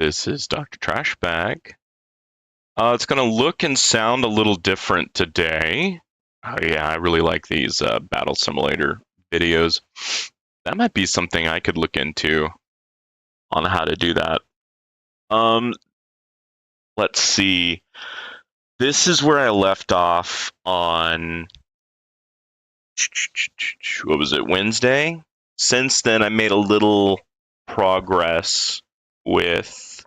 This is Dr. Trashbag. It's going to look and sound a little different today. Oh, yeah, I really like these battle simulator videos. That might be something I could look into on how to do that. Um, let's see. This is where I left off on, what was it, Wednesday? Since then, I made a little progress with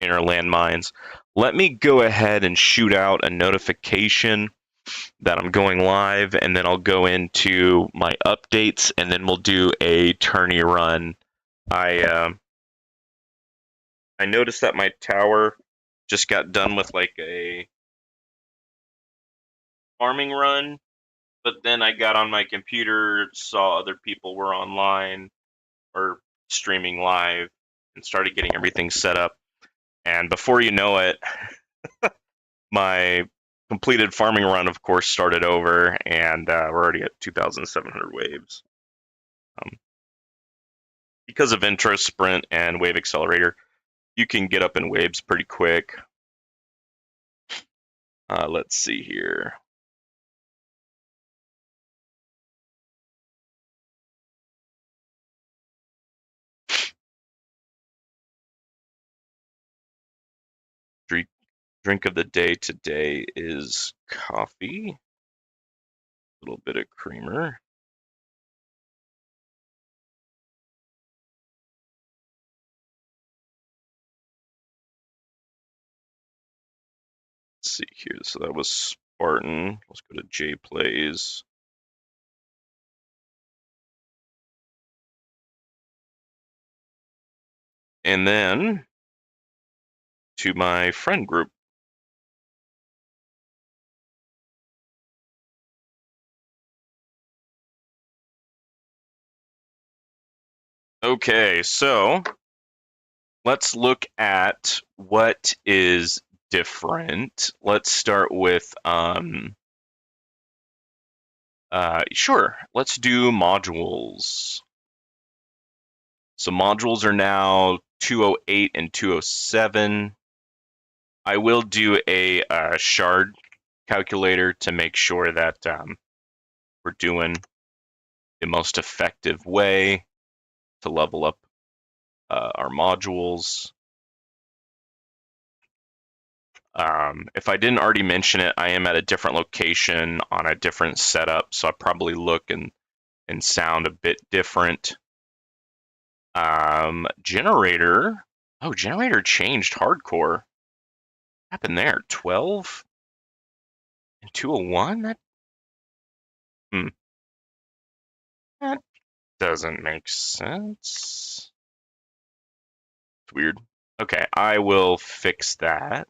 inner landmines. Let me go ahead and shoot out a notification that I'm going live, and then I'll go into my updates, and then we'll do a tourney run. I noticed that my tower just got done with like a farming run, but then I got on my computer, saw other people were online or streaming live, and started getting everything set up. And before you know it, my completed farming run, of course, started over, and we're already at 2,700 waves. Because of intro, sprint, and wave accelerator, you can get up in waves pretty quick. Let's see here. Drink of the day today is coffee, a little bit of creamer. Let's see here. So that was Spartan. Let's go to J Plays. And then to my friend group. Okay, so let's look at what is different. Let's start with sure, let's do modules. So modules are now 208 and 207. I will do a shard calculator to make sure that we're doing the most effective way to level up our modules. If I didn't already mention it, I am at a different location on a different setup, so I probably look and sound a bit different. Generator. Oh, generator changed hardcore. What happened there? 12 and 201? That doesn't make sense. It's weird. Okay, I will fix that.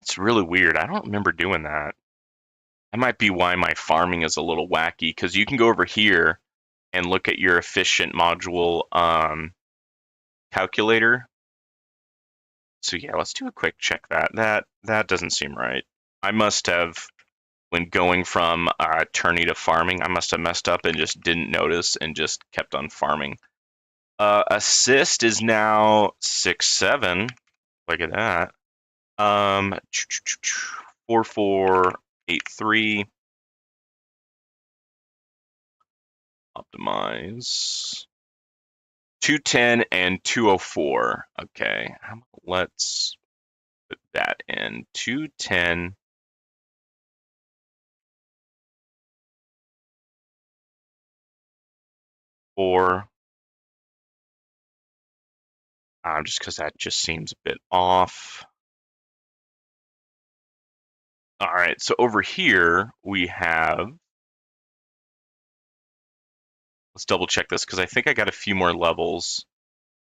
It's really weird. I don't remember doing that. That might be why my farming is a little wacky, because you can go over here and look at your efficient module calculator. So yeah, let's do a quick check that doesn't seem right. I must have, when going from tourney to farming, I must have messed up and just didn't notice and just kept on farming. Assist is now 6-7. Look at that. 4483. Optimize. 210 and 204. Okay, let's put that in. 210. Or just because that just seems a bit off. All right, so over here we have, let's double check this because I think I got a few more levels.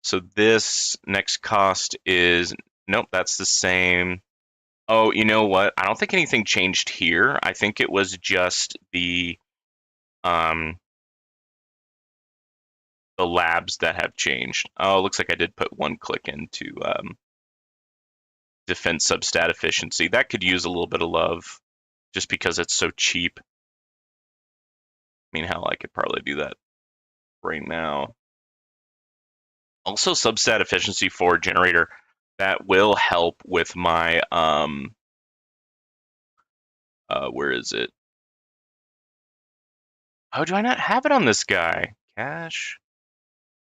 So this next cost is, nope, that's the same. Oh, you know what? I don't think anything changed here. I think it was just the labs that have changed. Oh, it looks like I did put one click into defense substat efficiency. That could use a little bit of love just because it's so cheap. I mean, hell, I could probably do that right now. Also, substat efficiency for generator. That will help with my, where is it? Oh, do I not have it on this guy? Cash,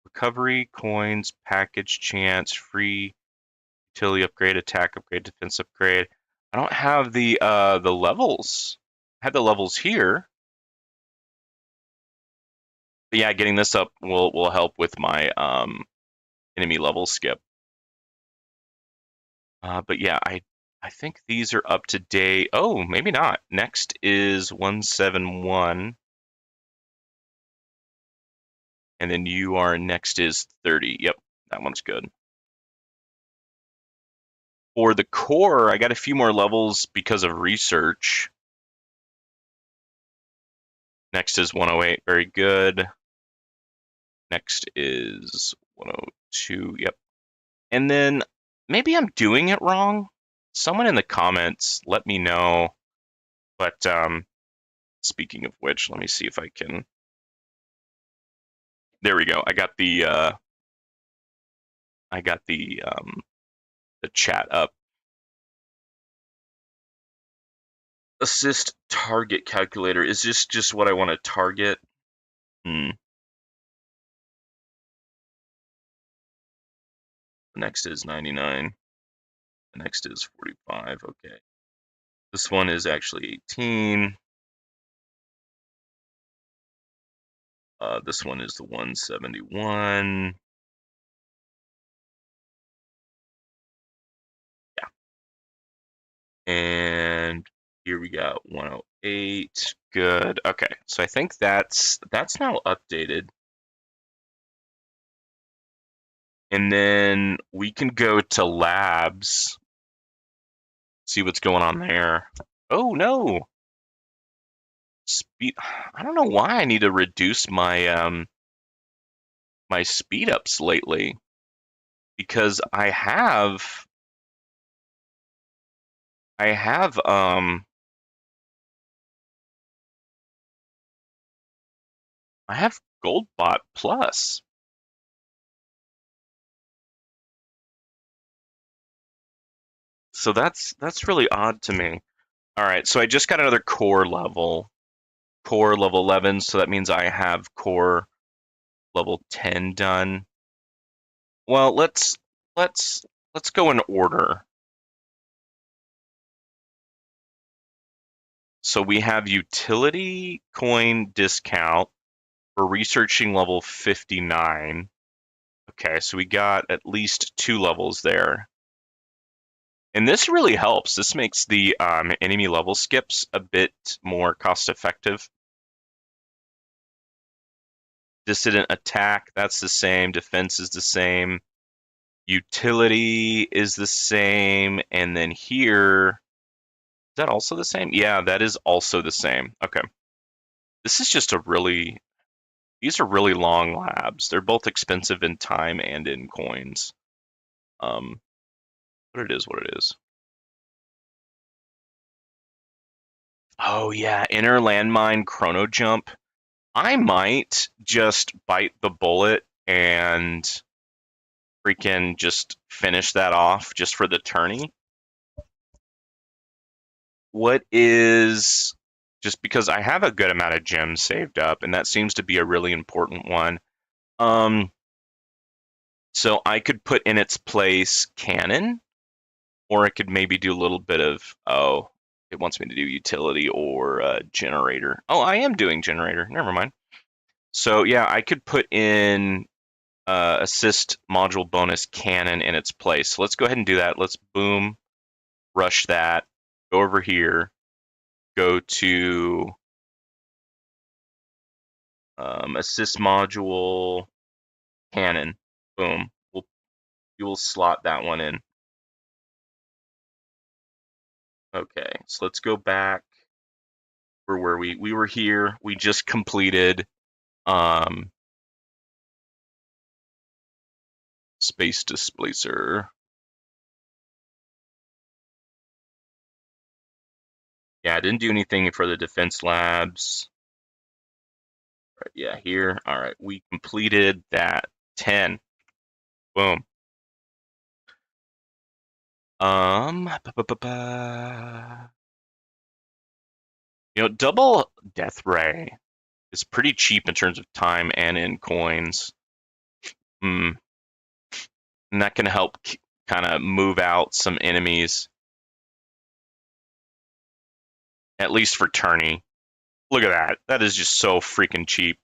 recovery, coins, package, chance, free, utility upgrade, attack upgrade, defense upgrade. I don't have the levels. I have the levels here. But yeah, getting this up will help with my enemy level skip. But yeah, I think these are up to date. Oh, maybe not. Next is 171. And then you are next is 30. Yep, that one's good. For the core, I got a few more levels because of research. Next is 108. Very good. Next is 102. Yep. And then maybe I'm doing it wrong. Someone in the comments let me know. But speaking of which, let me see if I can. There we go. I got the chat up. Assist target calculator. Is this just what I want to target? The next is 99. The next is 45. Okay. This one is actually 18. This one is the 171. Yeah. And here we got 108. Good. Okay. So I think that's now updated. And then we can go to labs. See what's going on there. Oh no. Speed. I don't know why I need to reduce my my speed ups lately. Because I have I have Goldbot Plus. So that's really odd to me. All right, so I just got another core level 11, so that means I have core level 10 done. Well, let's go in order. So we have utility coin discount for researching level 59. Okay, so we got at least 2 levels there. And this really helps. This makes the enemy level skips a bit more cost effective. Dissident attack, that's the same. Defense is the same. Utility is the same. And then here, is that also the same? Yeah, that is also the same. Okay. This is just these are really long labs. They're both expensive in time and in coins. But it is what it is. Oh yeah, inner landmine chrono jump. I might just bite the bullet and freaking just finish that off just for the tourney. What is, just because I have a good amount of gems saved up, and that seems to be a really important one. So I could put in its place cannon, or I could maybe do a little bit of, oh, it wants me to do utility or generator. Oh, I am doing generator. Never mind. So yeah, I could put in assist module bonus cannon in its place. So let's go ahead and do that. Let's boom, rush that, go over here, go to assist module cannon. Boom. You will slot that one in. Okay, so let's go back. Where were we? We were here. We just completed space displacer. Yeah, I didn't do anything for the defense labs. Right, yeah, here. All right, we completed that. 10. Boom. Double death ray is pretty cheap in terms of time and in coins. Hmm. And that can help kind of move out some enemies, at least for tourney. Look at that. That is just so freaking cheap.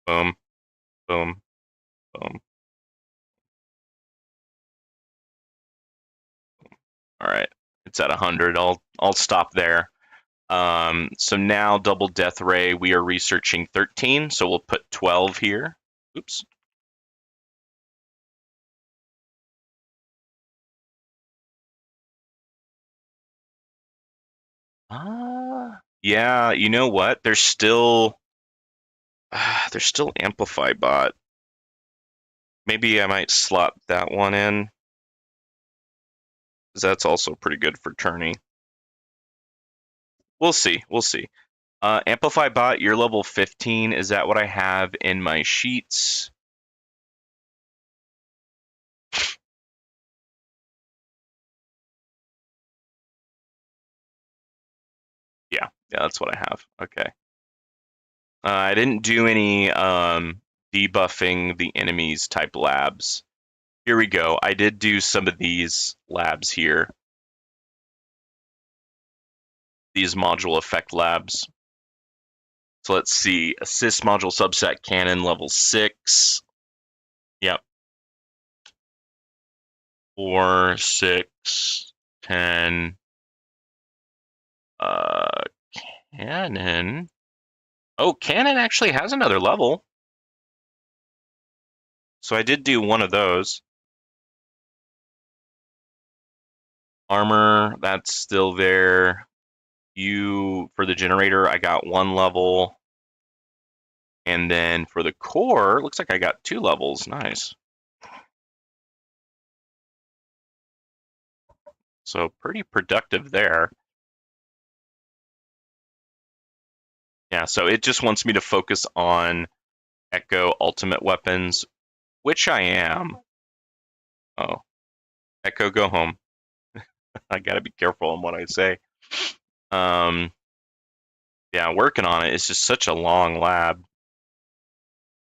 Boom, boom, boom. All right, it's at 100. I'll stop there. So now double death ray, we are researching 13, so we'll put 12 here. Oops. Yeah, you know what? There's still amplify bot. Maybe I might slot that one in, because that's also pretty good for tourney. We'll see. We'll see. Amplify bot, you're level 15. Is that what I have in my sheets? Yeah, that's what I have. Okay. I didn't do any debuffing the enemies type labs. Here we go. I did do some of these labs here. These module effect labs. So let's see. Assist module subset cannon level 6. Yep. 4, 6, 10. Cannon. Oh, cannon actually has another level. So I did do one of those. Armor, that's still there. For the generator, I got 1 level. And then for the core, looks like I got 2 levels. Nice. So pretty productive there. Yeah, so it just wants me to focus on Echo ultimate weapons, which I am. Oh, Echo, go home. I gotta be careful on what I say. Yeah, working on it. It's just such a long lab.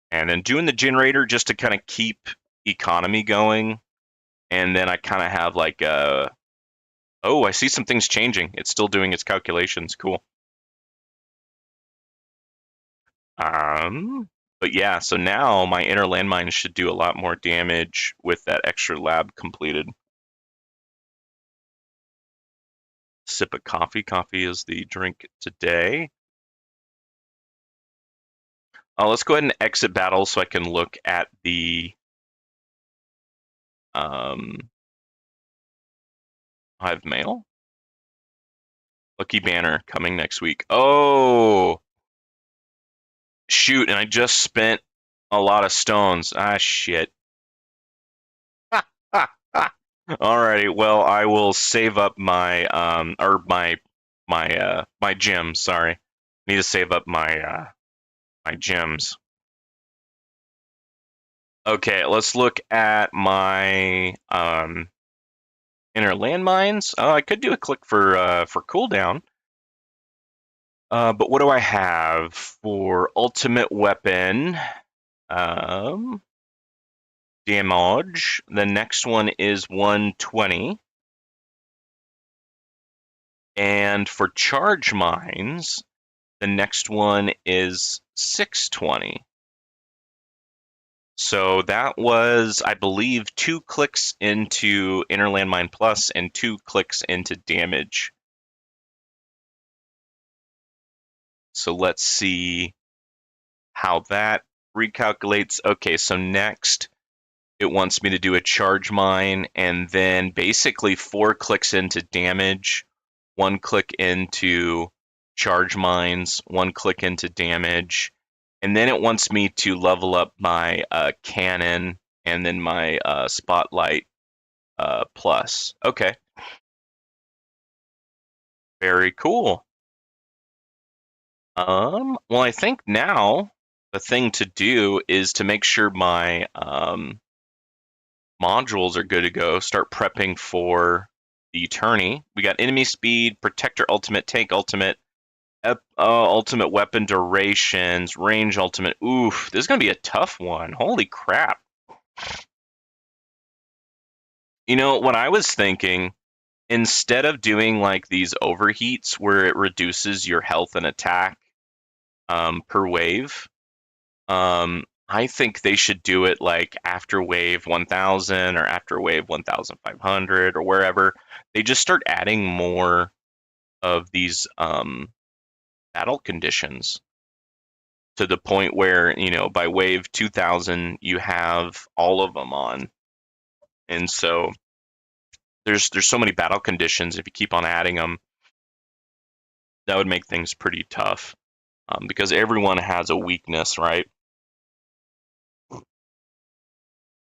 And then doing the generator just to kind of keep economy going. And then I kind of have like oh, I see some things changing. It's still doing its calculations. Cool. But yeah, so now my inner landmine should do a lot more damage with that extra lab completed. Sip of coffee. Coffee is the drink today. Let's go ahead and exit battle so I can look at the Hive mail. Lucky banner coming next week. Oh, shoot, and I just spent a lot of stones. Ah, shit. Alrighty, well, I will save up my my gems. Sorry, need to save up my gems. Okay, let's look at my inner landmines. I could do a click for cooldown. But what do I have for ultimate weapon? Damage. The next one is 120. And for charge mines, the next one is 620. So that was, I believe, 2 clicks into Inner Landmine Plus and 2 clicks into damage. So let's see how that recalculates. Okay, so next it wants me to do a charge mine and then basically 4 clicks into damage, 1 click into charge mines, 1 click into damage, and then it wants me to level up my cannon and then my spotlight plus. Okay. Very cool. Well, I think now the thing to do is to make sure my modules are good to go. Start prepping for the tourney. We got enemy speed, protector ultimate, tank ultimate, ultimate weapon durations, range ultimate. Oof, this is gonna be a tough one. Holy crap! You know what I was thinking? Instead of doing like these overheats where it reduces your health and attack per wave, I think they should do it like after wave 1000 or after wave 1500 or wherever. They just start adding more of these battle conditions to the point where, by wave 2000, you have all of them on. And so there's so many battle conditions. If you keep on adding them, that would make things pretty tough because everyone has a weakness, right?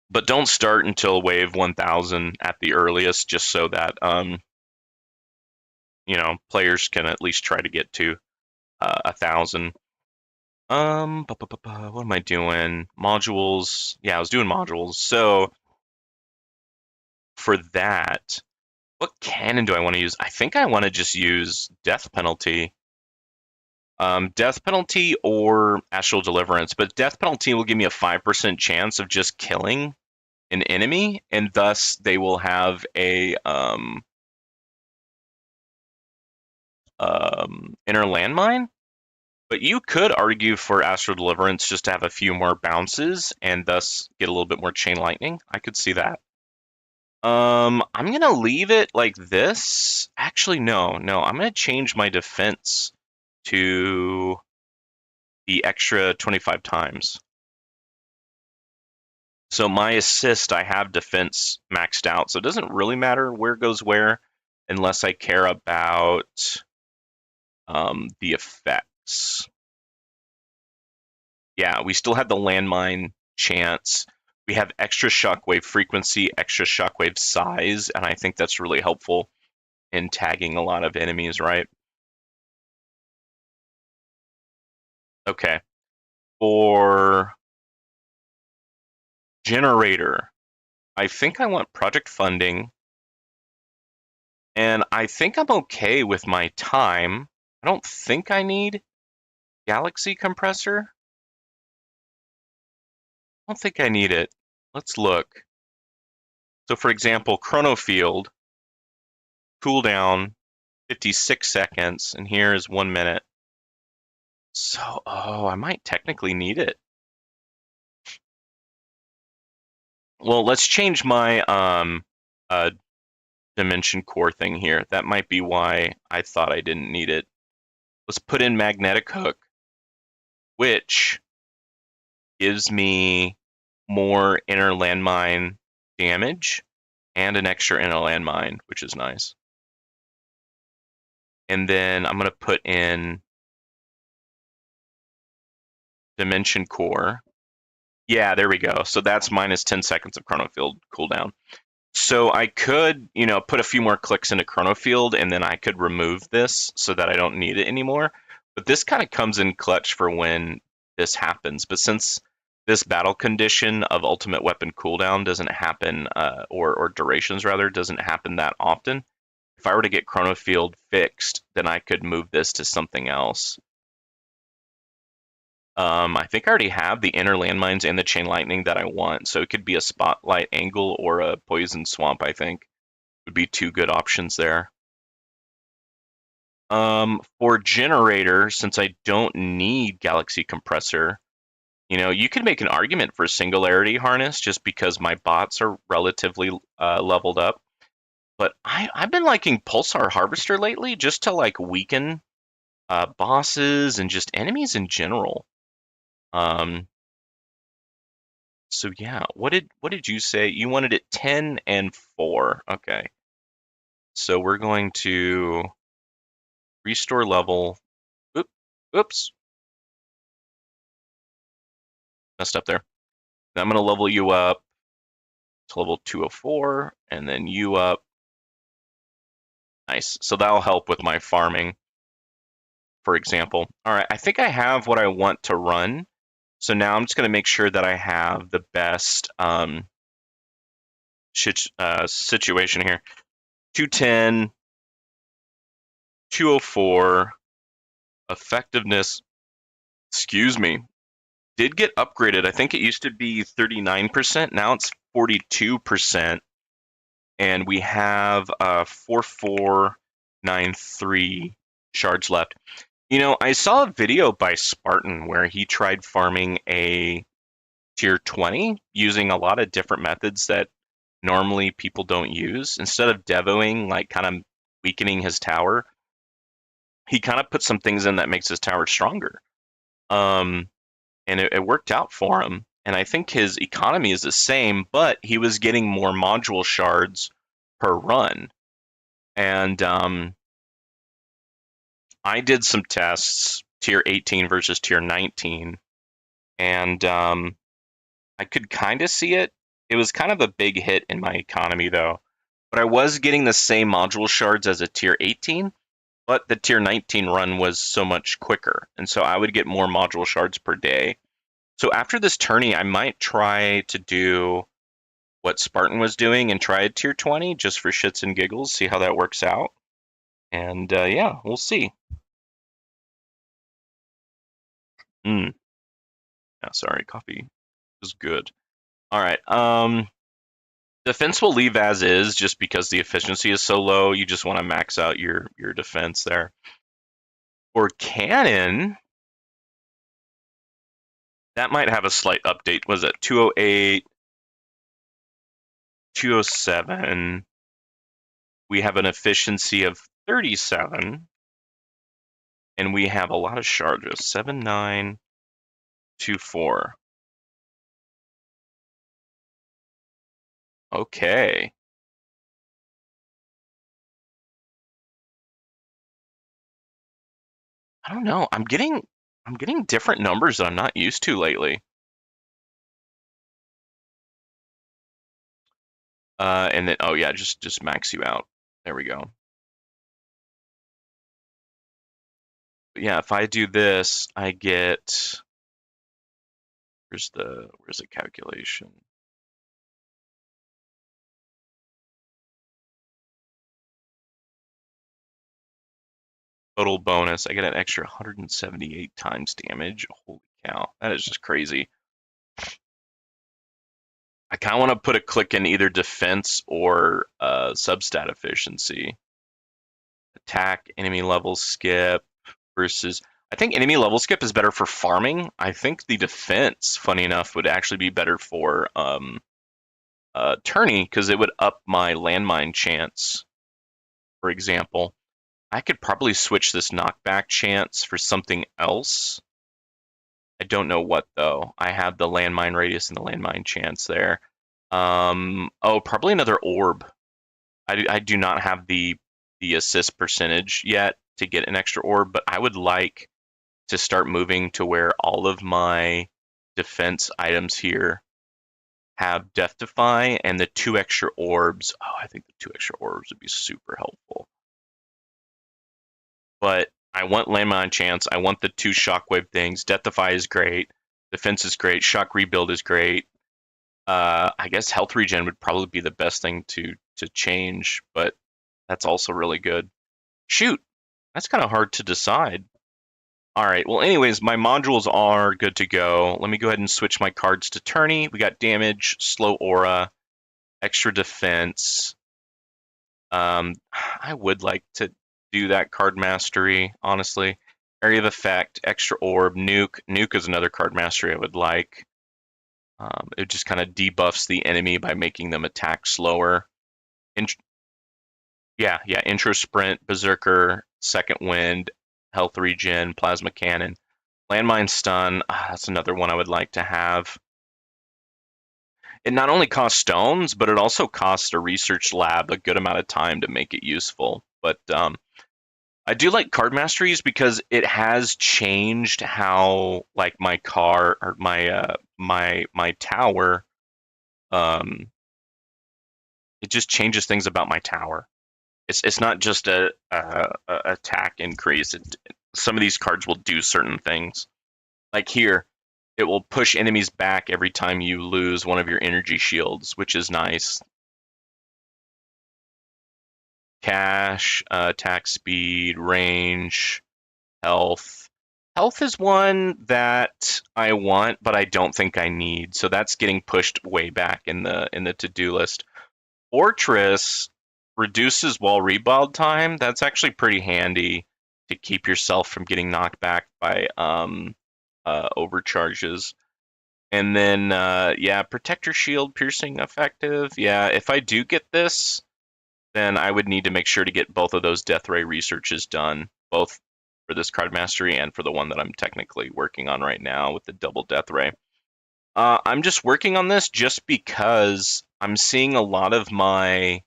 But don't start until wave 1000 at the earliest, just so that players can at least try to get to 1000. What am I doing? Modules. Yeah, I was doing modules. So for that, what cannon do I want to use? I think I want to just use death penalty. Death penalty or astral deliverance, but death penalty will give me a 5% chance of just killing an enemy, and thus they will have a inner landmine. But you could argue for astral deliverance just to have a few more bounces and thus get a little bit more chain lightning. I could see that. I'm gonna leave it like this. Actually, no. I'm gonna change my defense to the extra 25 times. So my assist, I have defense maxed out, so it doesn't really matter where goes where, unless I care about the effects. Yeah, we still have the landmine chance. We have extra shockwave frequency, extra shockwave size, and I think that's really helpful in tagging a lot of enemies, right? Okay. For generator, I think I want project funding, and I think I'm okay with my time. I don't think I need galaxy compressor. I don't think I need it. Let's look. So for example, chrono field, cooldown 56 seconds, and here is 1 minute. So, I might technically need it. Well, let's change my dimension core thing here. That might be why I thought I didn't need it. Let's put in magnetic hook, which gives me more inner landmine damage and an extra inner landmine, which is nice. And then I'm going to put in dimension core. Yeah, there we go. So that's minus 10 seconds of chrono field cooldown. So I could, put a few more clicks into chrono field, and then I could remove this so that I don't need it anymore. But this kind of comes in clutch for when this happens. But since this battle condition of ultimate weapon cooldown doesn't happen, or durations rather, doesn't happen that often, if I were to get chrono field fixed, then I could move this to something else. I think I already have the inner landmines and the chain lightning that I want, so it could be a spotlight angle or a poison swamp. I think would be two good options there. For generator, since I don't need galaxy compressor, you could make an argument for singularity harness just because my bots are relatively leveled up. But I've been liking pulsar harvester lately just to like weaken bosses and just enemies in general. So yeah, what did you say? You wanted it 10 and 4. Okay. So we're going to restore level. Oops. Messed up there. Then I'm going to level you up to level 204 and then you up. Nice. So that'll help with my farming for example. All right, I think I have what I want to run. So now I'm just going to make sure that I have the best situation here. 210, 204, effectiveness, excuse me, did get upgraded. I think it used to be 39%. Now it's 42%. And we have 4493 shards left. You know, I saw a video by Spartan where he tried farming a tier 20 using a lot of different methods that normally people don't use. Instead of devoing, like kind of weakening his tower, he kind of put some things in that makes his tower stronger. And it worked out for him. And I think his economy is the same, but he was getting more module shards per run. And I did some tests, tier 18 versus tier 19, and I could kind of see it. It was kind of a big hit in my economy, though. But I was getting the same module shards as a tier 18, but the tier 19 run was so much quicker, and so I would get more module shards per day. So after this tourney, I might try to do what Spartan was doing and try a tier 20 just for shits and giggles, see how that works out. And yeah, we'll see. Yeah, sorry, coffee is good. All right. Defense will leave as is just because the efficiency is so low. You just want to max out your defense there. For cannon, that might have a slight update. Was it 208, 207? We have an efficiency of 37, and we have a lot of charges. 7924. Okay. I don't know. I'm getting different numbers that I'm not used to lately. And then oh yeah, just max you out. There we go. But yeah, if I do this, I get where's the calculation? Total bonus, I get an extra 178 times damage. Holy cow, that is just crazy. I kind of want to put a click in either defense or substat efficiency. Attack, enemy level skip versus. I think enemy level skip is better for farming. I think the defense, funny enough, would actually be better for tourney because it would up my landmine chance, for example. I could probably switch this knockback chance for something else. I don't know what though. I have the landmine radius and the landmine chance there. Oh, probably another orb. I do not have the assist percentage yet to get an extra orb, but I would like to start moving to where all of my defense items here have Death Defy and the 2 extra orbs. Oh, I think the 2 extra orbs would be super helpful. But I want landmine chance. I want the 2 shockwave things. Death Defy is great. Defense is great. Shock rebuild is great. I guess health regen would probably be the best thing to change, but that's also really good. Shoot, that's kind of hard to decide. All right, well, anyways, my modules are good to go. Let me go ahead and switch my cards to tourney. We got damage, slow aura, extra defense. I would like to do that card mastery, honestly. Area of effect, extra orb, nuke. Nuke is another card mastery I would like. It just kind of debuffs the enemy by making them attack slower. Yeah, intro sprint, berserker, second wind, health regen, plasma cannon, landmine stun. That's another one I would like to have. It not only costs stones, but it also costs a research lab a good amount of time to make it useful. But I do like card masteries because it has changed how like my car or my tower. It just changes things about my tower. It's not just a attack increase. some of these cards will do certain things. Like here, it will push enemies back every time you lose one of your energy shields, which is nice. Cash, attack speed, range, health. Health is one that I want, but I don't think I need. So that's getting pushed way back in the to-do list. Fortress reduces wall rebuild time. That's actually pretty handy to keep yourself from getting knocked back by overcharges. And then yeah, protector shield piercing effective. Yeah, if I do get this, then I would need to make sure to get both of those death ray researches done, both for this card mastery and for the one that I'm technically working on right now with the double death ray. I'm just working on this just because I'm seeing a lot of my,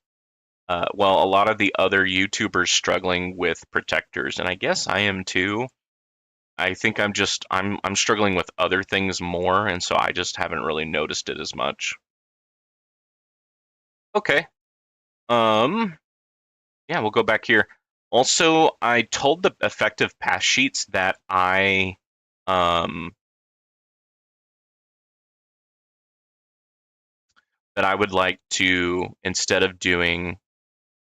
well, a lot of the other YouTubers struggling with protectors, and I guess I am too. I think I'm struggling with other things more, and so I just haven't really noticed it as much. Okay. Um, yeah, we'll go back here. Also, I told the effective pass sheets that um I would like to, instead of doing,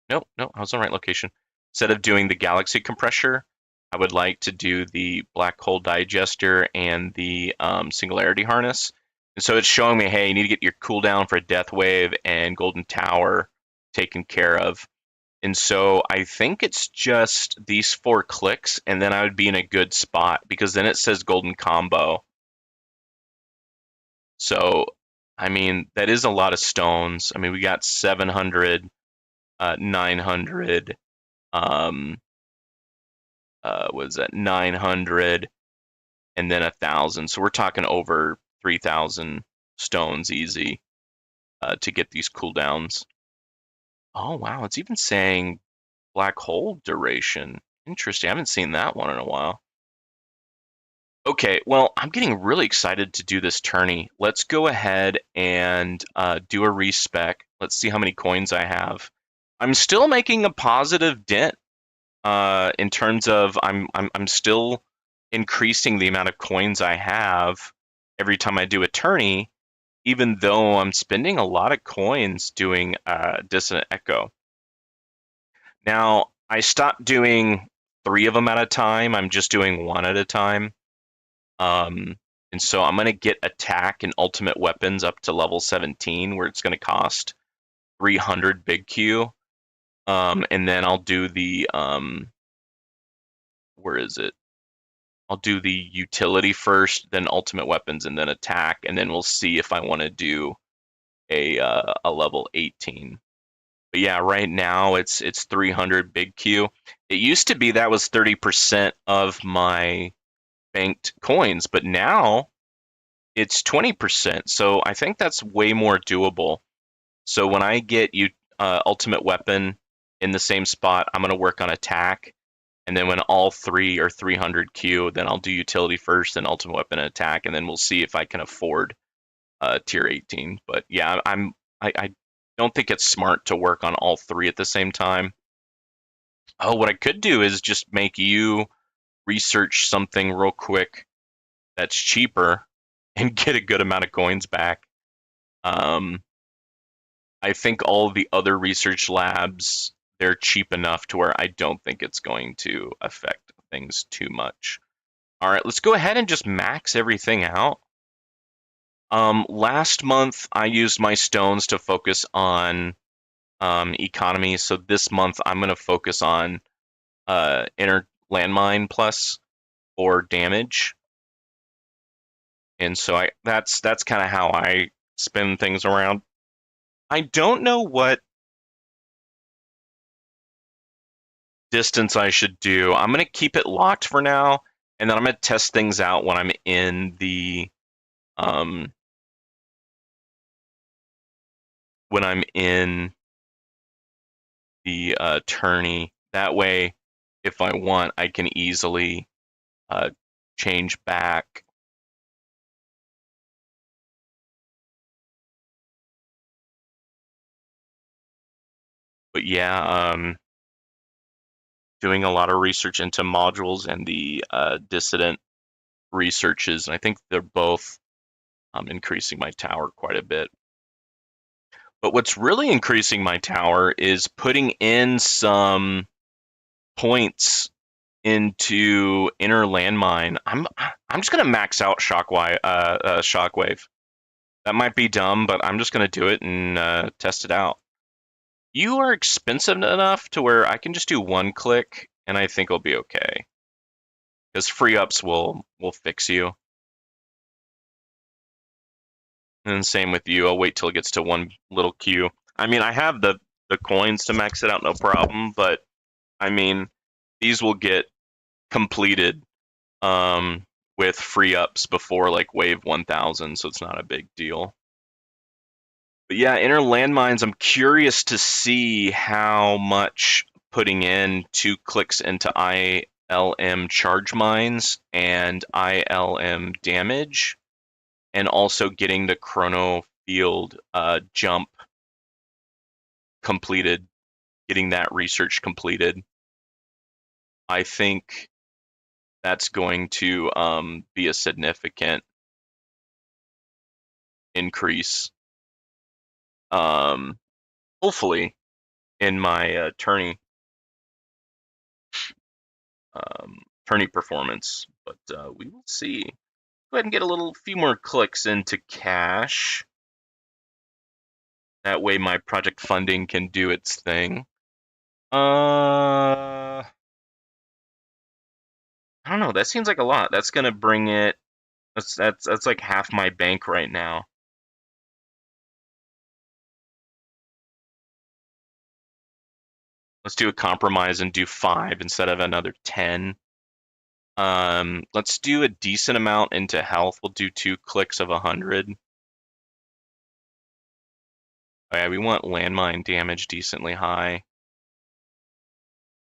no, I was on the right location. Instead of doing the galaxy compressor, I would like to do the black hole digester and the singularity harness. And so it's showing me, hey, you need to get your cooldown for Death Wave and Golden Tower taken care of. And so I think it's just these 4 clicks, and then I would be in a good spot because then it says Golden Combo. So, I mean, that is a lot of stones. I mean, we got 700, 900, was that 900, and then 1,000. So we're talking over 3,000 stones easy to get these cooldowns. Oh, wow. It's even saying black hole duration. Interesting. I haven't seen that one in a while. Okay, well, I'm getting really excited to do this tourney. Let's go ahead and do a respec. Let's see how many coins I have. I'm still making a positive dent in terms of I'm still increasing the amount of coins I have every time I do a tourney, even though I'm spending a lot of coins doing Dissonant Echo. Now, I stopped doing 3 of them at a time. I'm just doing 1 at a time. And so I'm going to get attack and ultimate weapons up to level 17, where it's going to cost 300 big Q. And then I'll do the, where is it? I'll do the utility first, then ultimate weapons, and then attack, and then we'll see if I want to do a level 18. But yeah, right now it's 300 big Q. It used to be that was 30% of my banked coins, but now it's 20%. So I think that's way more doable. So when I get you ultimate weapon in the same spot, I'm going to work on attack. And then when all 3 are 300 Q, then I'll do utility first, then ultimate weapon and attack, and then we'll see if I can afford tier 18. But yeah, I don't think it's smart to work on all 3 at the same time. Oh, what I could do is just make you research something real quick that's cheaper and get a good amount of coins back. I think all the other research labs, they're cheap enough to where I don't think it's going to affect things too much. All right, let's go ahead and just max everything out. Last month, I used my stones to focus on economy. So this month, I'm going to focus on inner landmine plus or damage. And so that's kind of how I spin things around. I don't know what distance I should do. I'm going to keep it locked for now, and then I'm going to test things out when I'm in the when I'm in the tourney. That way, if I want, I can easily change back. But yeah, doing a lot of research into modules and the dissident researches, and I think they're both increasing my tower quite a bit. But what's really increasing my tower is putting in some points into inner landmine. I'm just gonna max out shockwave. That might be dumb, but I'm just gonna do it and test it out. You are expensive enough to where I can just do one click, and I think it'll be okay. Because free ups will fix you. And same with you. I'll wait till it gets to one little queue. I mean, I have the coins to max it out, no problem. But I mean, these will get completed with free ups before like wave 1000, so it's not a big deal. But yeah, inner landmines. I'm curious to see how much putting in 2 clicks into ILM charge mines and ILM damage, and also getting the chrono field jump completed, getting that research completed. I think that's going to be a significant increase, hopefully, in my tourney performance. But we will see. Go ahead and get a few more clicks into cash. That way my project funding can do its thing. I don't know. That seems like a lot. That's gonna bring it. That's like half my bank right now. Let's do a compromise and do 5 instead of another 10. Let's do a decent amount into health. We'll do 2 clicks of 100. Oh yeah, we want landmine damage decently high.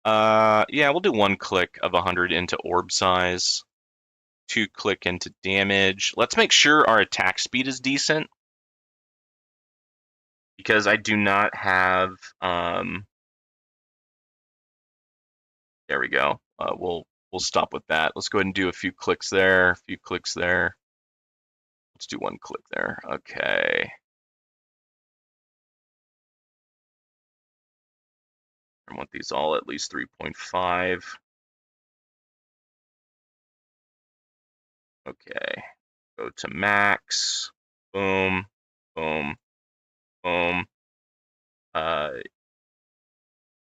Yeah, we'll do 1 click of 100 into orb size. 2 click into damage. Let's make sure our attack speed is decent, because I do not have. There we go. We'll stop with that. Let's go ahead and do a few clicks there. A few clicks there. Let's do 1 click there. Okay. I want these all at least 3.5. Okay. Go to max. Boom. Boom. Boom.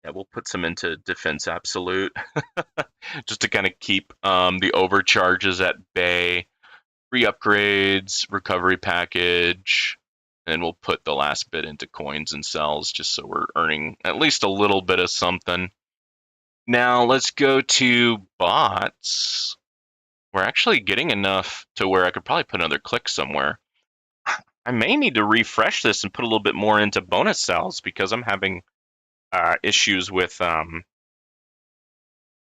Yeah, we'll put some into defense absolute just to kind of keep the overcharges at bay. Free upgrades, recovery package, and we'll put the last bit into coins and cells just so we're earning at least a little bit of something. Now let's go to bots. We're actually getting enough to where I could probably put another click somewhere. I may need to refresh this and put a little bit more into bonus cells, because I'm having issues with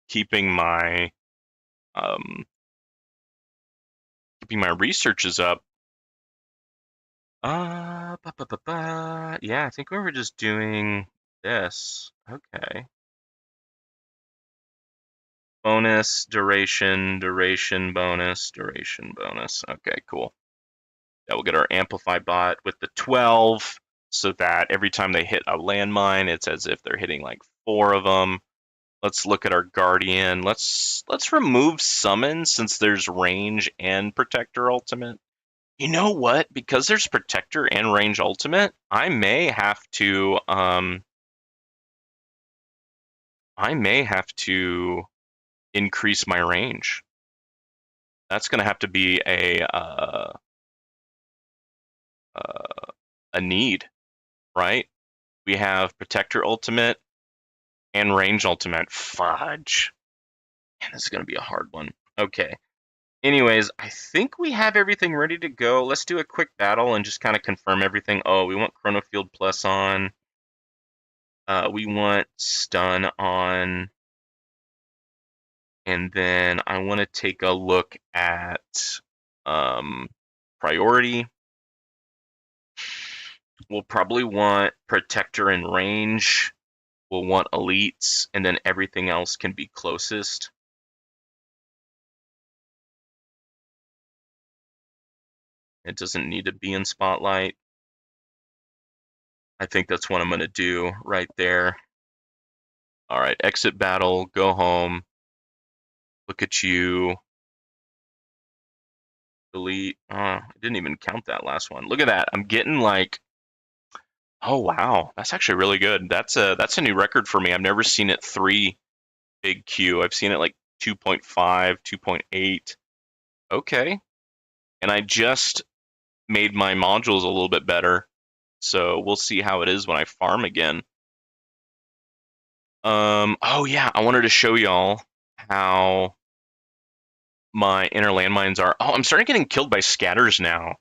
keeping my researches up. Yeah, I think we were just doing this. Okay. Bonus, duration, duration, bonus, duration, bonus. Okay, cool. Yeah, we'll get our amplify bot with the 12, so that every time they hit a landmine, it's as if they're hitting like 4 of them. Let's look at our guardian. Let's remove summon, since there's range and protector ultimate. You know what? Because there's protector and range ultimate, I may have to increase my range. That's going to have to be a need, right? We have protector ultimate and range ultimate. Fudge. Man, this is going to be a hard one. Okay. Anyways, I think we have everything ready to go. Let's do a quick battle and just kind of confirm everything. Oh, we want Chrono Field Plus on. We want stun on. And then I want to take a look at priority. We'll probably want protector and range. will want elites, and then everything else can be closest. It doesn't need to be in spotlight. I think that's what I'm going to do right there. All right, exit battle, go home. Look at you. Delete. I didn't even count that last one. Look at that. I'm getting like, oh wow, that's actually really good. That's a new record for me. I've never seen it 3 big Q. I've seen it like 2.5, 2.8. Okay. And I just made my modules a little bit better. So we'll see how it is when I farm again. Oh yeah, I wanted to show y'all how my inner landmines are. Oh, I'm starting getting killed by scatters now.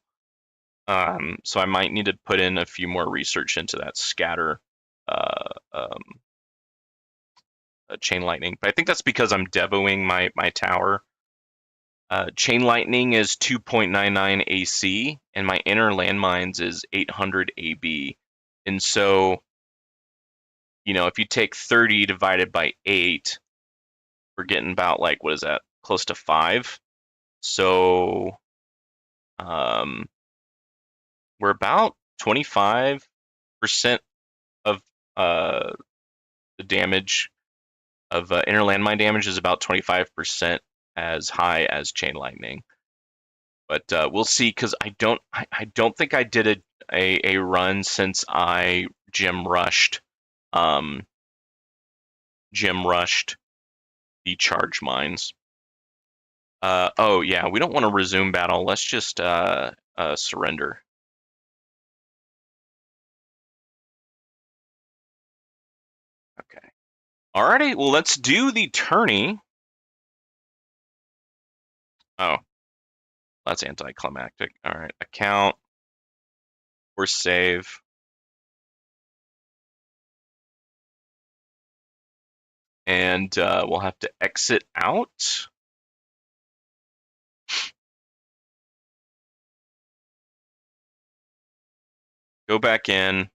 So I might need to put in a few more research into that scatter uh, um, chain lightning. But I think that's because I'm devoing my tower. Chain lightning is 2.99 AC, and my inner landmines is 800 AB. And so, if you take 30 divided by 8, we're getting about like, what is that? Close to 5. So um, we're about 25% of the damage of inner landmine damage is about 25% as high as chain lightning. But we'll see, because I don't think I did a run since I gem rushed the charge mines. Oh yeah, we don't want to resume battle. Let's just surrender. Okay. Alrighty, well let's do the tourney. Oh, that's anticlimactic. All right, account or save. And we'll have to exit out. Go back in.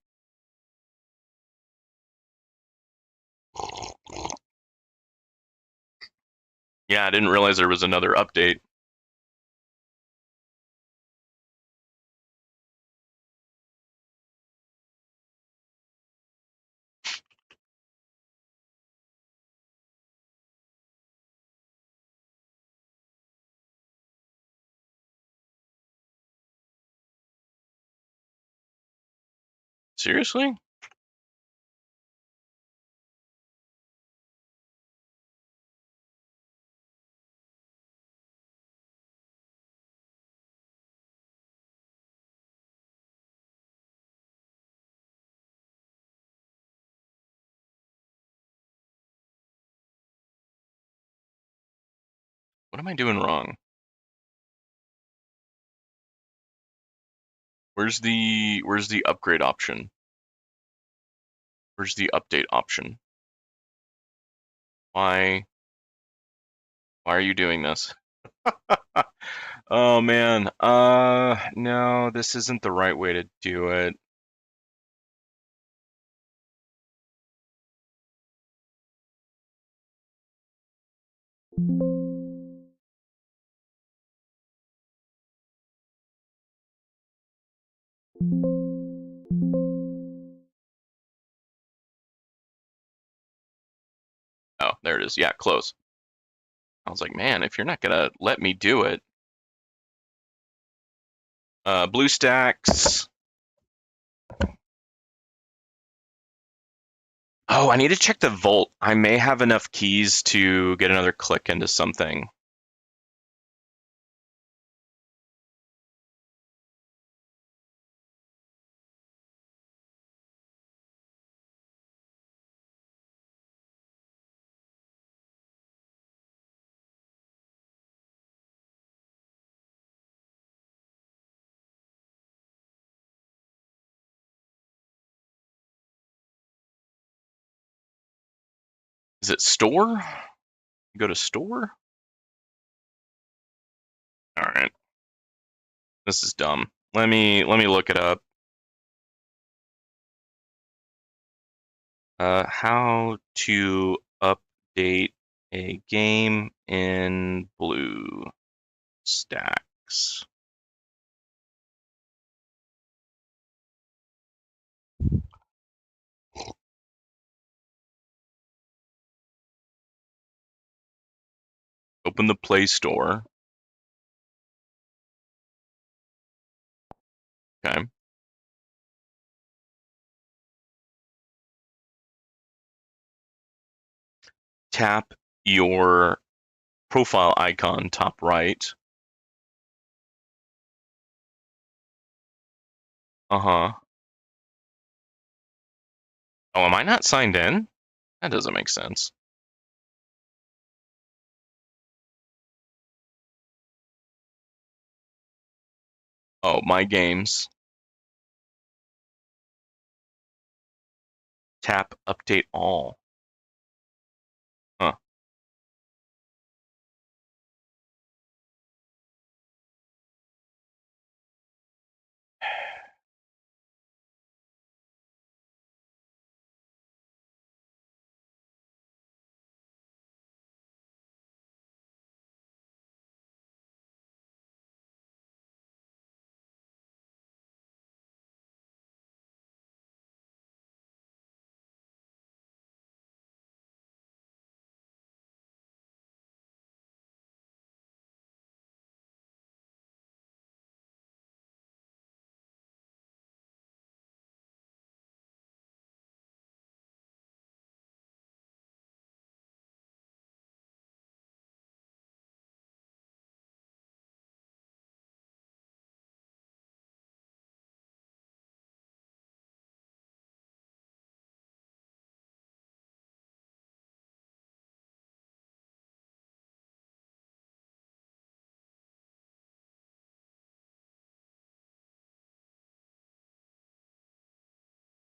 Yeah, I didn't realize there was another update. Seriously? What am I doing wrong? Where's the upgrade option? Where's the update option? Why are you doing this? Oh man. No, this isn't the right way to do it. Oh, there it is. Yeah, close. I was like, man, if you're not gonna let me do it. Blue stacks. Oh, I need to check the volt. I may have enough keys to get another click into something. Is it store? Go to store? All right. This is dumb. Let me look it up. How to update a game in BlueStacks. Open the Play Store. Okay. Tap your profile icon top right. Uh-huh. Oh, am I not signed in? That doesn't make sense. Oh, my games. Tap update all. Huh.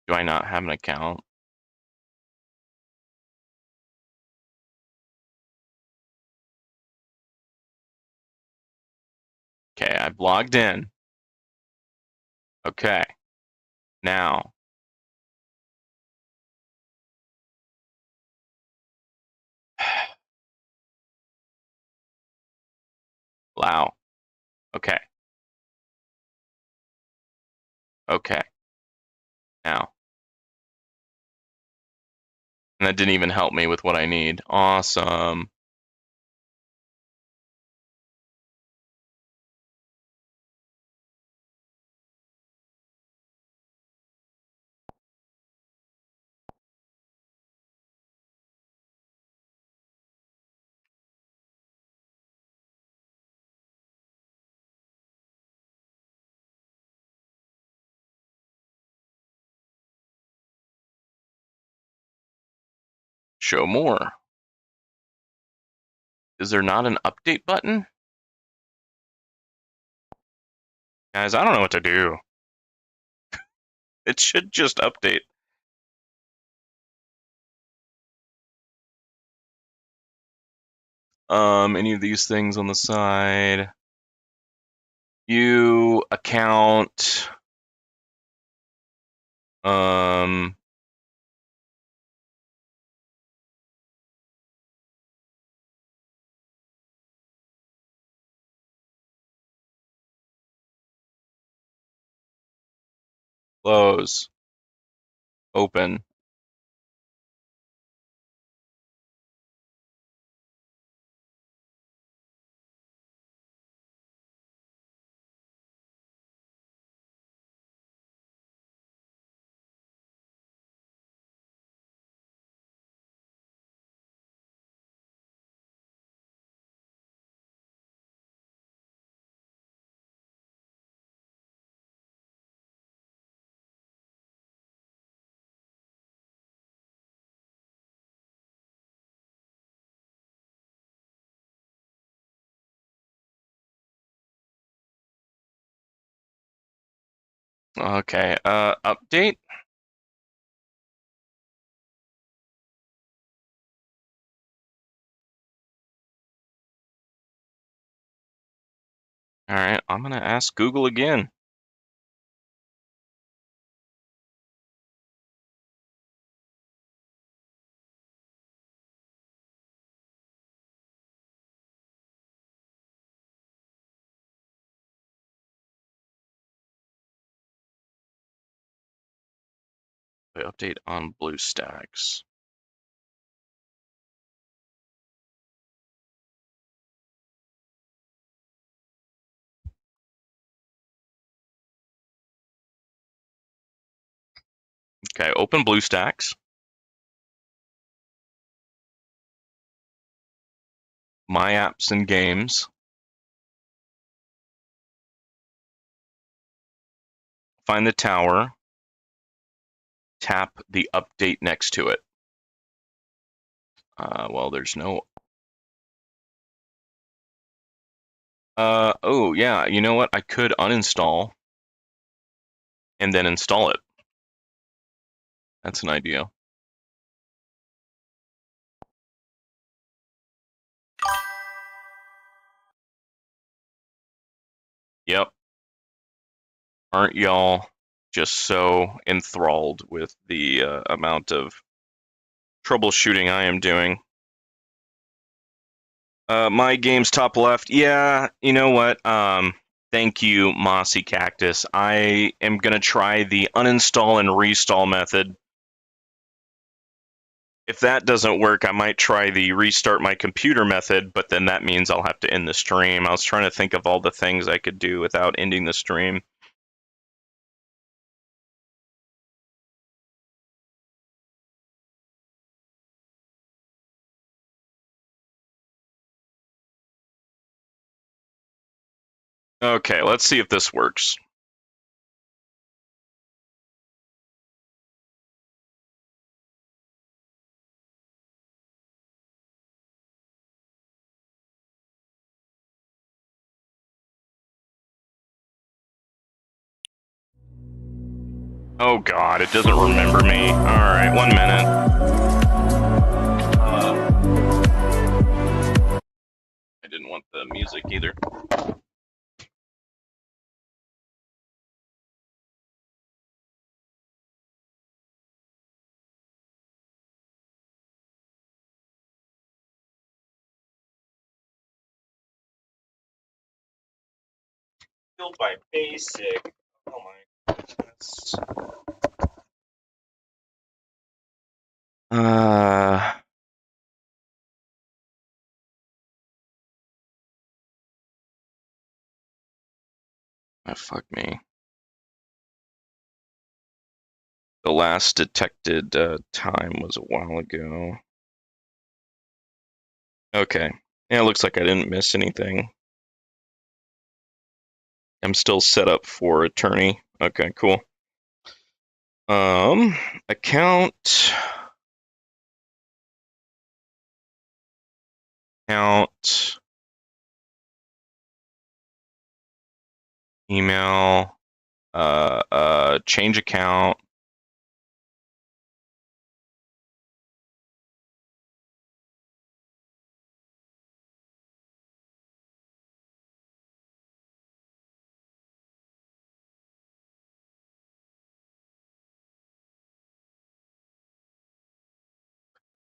Do I not have an account? Okay, I've logged in. Okay. Now, wow. Okay. Okay. Now. And that didn't even help me with what I need. Awesome. Show more. Is there not an update button? Guys, I don't know what to do. It should just update. Any of these things on the side. You account. Um, close. Open. Okay. Update. All right. I'm gonna ask Google again. Update on BlueStacks. Okay, open BlueStacks. My apps and games. Find the tower. Tap the update next to it. Well, there's no. Oh yeah, you know what? I could uninstall and then install it. That's an idea. Yep. Aren't y'all just so enthralled with the amount of troubleshooting I am doing? My game's top left. Yeah, you know what? Thank you, Mossy Cactus. I am gonna try the uninstall and restall method. If that doesn't work, I might try the restart my computer method, but then that means I'll have to end the stream. I was trying to think of all the things I could do without ending the stream. Okay, let's see if this works. Oh god, it doesn't remember me. Alright, 1 minute. I didn't want the music either. Killed by basic. Oh my goodness. Fuck me. The last detected time was a while ago. Okay. Yeah, it looks like I didn't miss anything. I'm still set up for attorney. Okay, cool. Account. Account. Email. Change account.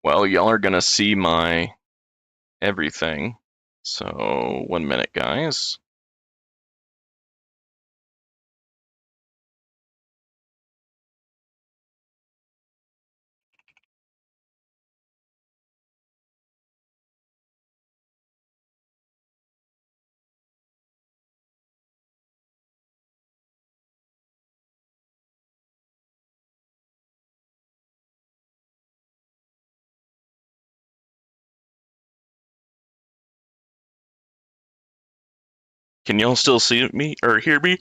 Well, y'all are gonna see my everything. So 1 minute, guys. Can y'all still see me or hear me?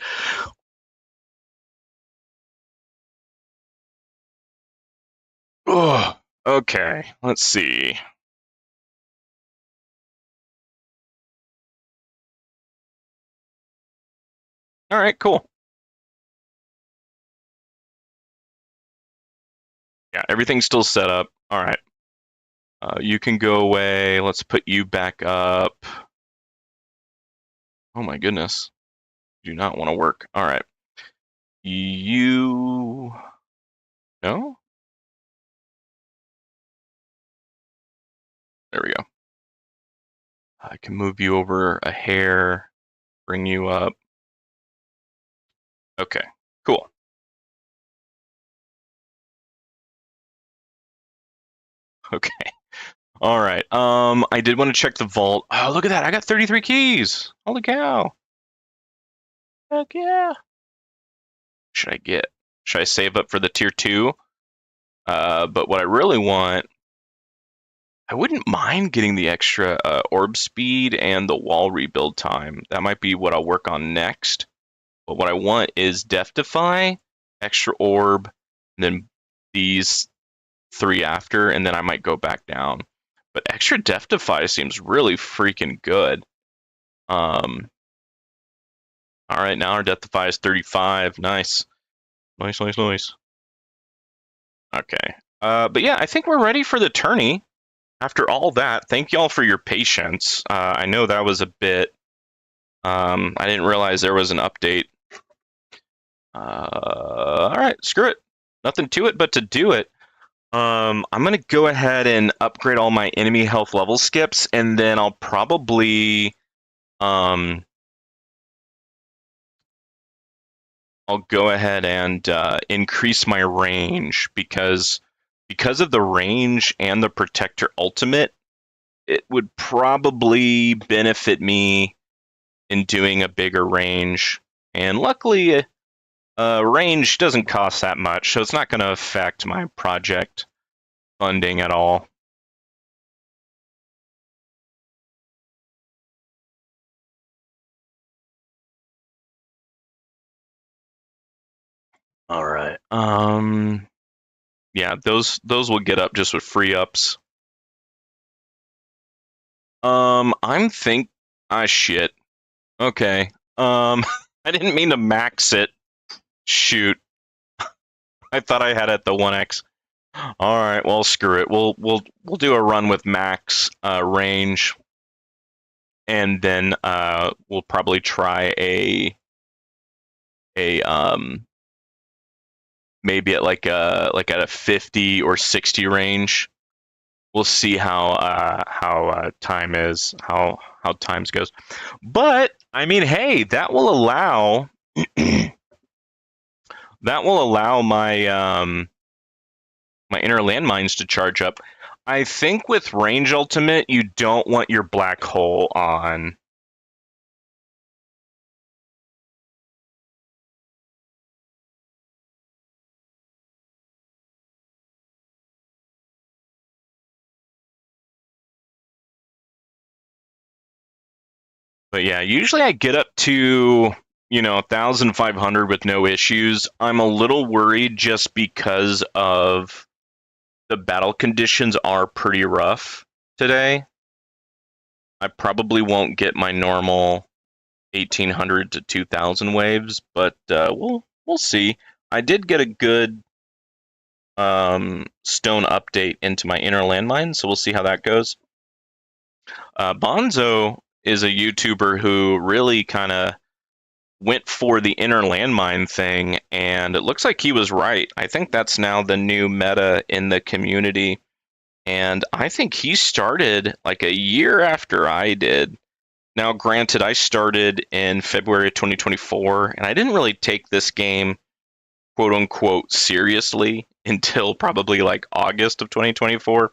Oh, okay. Let's see. All right, cool. Yeah, everything's still set up. All right. You can go away. Let's put you back up. Oh my goodness. Do not want to work. All right. You. No? There we go. I can move you over a hair, bring you up. Okay, cool. Okay. All right. I did want to check the vault. Oh, look at that. I got 33 keys. Holy cow. Heck yeah. Should I get? Should I save up for the tier 2? But what I really want, I wouldn't mind getting the extra orb speed and the wall rebuild time. That might be what I'll work on next. But what I want is Death Defy, extra orb, and then these 3 after, and then I might go back down. But extra Death Defy seems really freaking good. All right, now our Death Defy is 35. Nice. Nice, nice, nice. Okay. But yeah, I think we're ready for the tourney. After all that, thank y'all for your patience. I know that was a bit. I didn't realize there was an update. All right, screw it. Nothing to it but to do it. I'm gonna go ahead and upgrade all my enemy health level skips, and then I'll probably I'll go ahead and increase my range because of the range and the protector ultimate, it would probably benefit me in doing a bigger range. And luckily, range doesn't cost that much, so it's not going to affect my project funding at all. All right. Yeah, those will get up just with free ups. Shit. Okay. I didn't mean to max it. Shoot. I thought I had it at the 1x. All right, well, screw it. We'll do a run with max range, and then we'll probably try a maybe at like at a 50 or 60 range. We'll see how time is, how times goes. But I mean, hey, that will allow my my inner landmines to charge up. I think with range ultimate, you don't want your black hole on. But yeah, usually I get up to 1,500 with no issues. I'm a little worried just because of the battle conditions are pretty rough today. I probably won't get my normal 1,800 to 2,000 waves, but we'll see. I did get a good stone update into my inner landmine, so we'll see how that goes. Bonzo is a YouTuber who really kind of went for the inner landmine thing, and it looks like he was right. I think that's now the new meta in the community, and I think he started like a year after I did. Now, granted, I started in February of 2024, and I didn't really take this game, quote unquote, seriously until probably like August of 2024.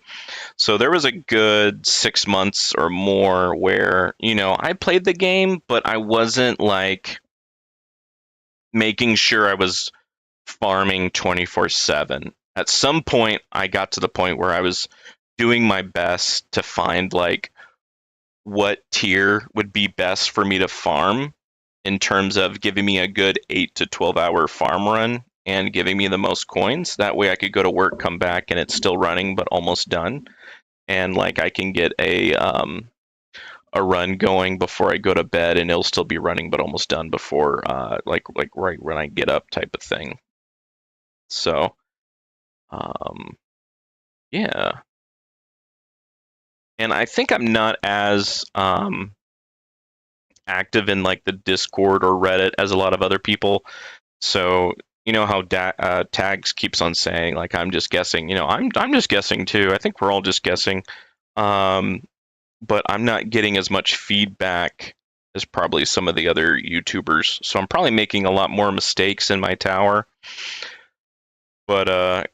So there was a good 6 months or more where, I played the game, but I wasn't like making sure I was farming 24/7. At some point, I got to the point where I was doing my best to find like what tier would be best for me to farm in terms of giving me a good 8 to 12 hour farm run and giving me the most coins. That way I could go to work, come back, and it's still running but almost done. And like I can get a run going before I go to bed, and it'll still be running but almost done before like right when I get up, type of thing. So yeah. And I think I'm not as active in like the Discord or Reddit as a lot of other people. So you know how Tags keeps on saying like I'm just guessing. I'm just guessing too. I think we're all just guessing. But I'm not getting as much feedback as probably some of the other YouTubers. So I'm probably making a lot more mistakes in my tower. But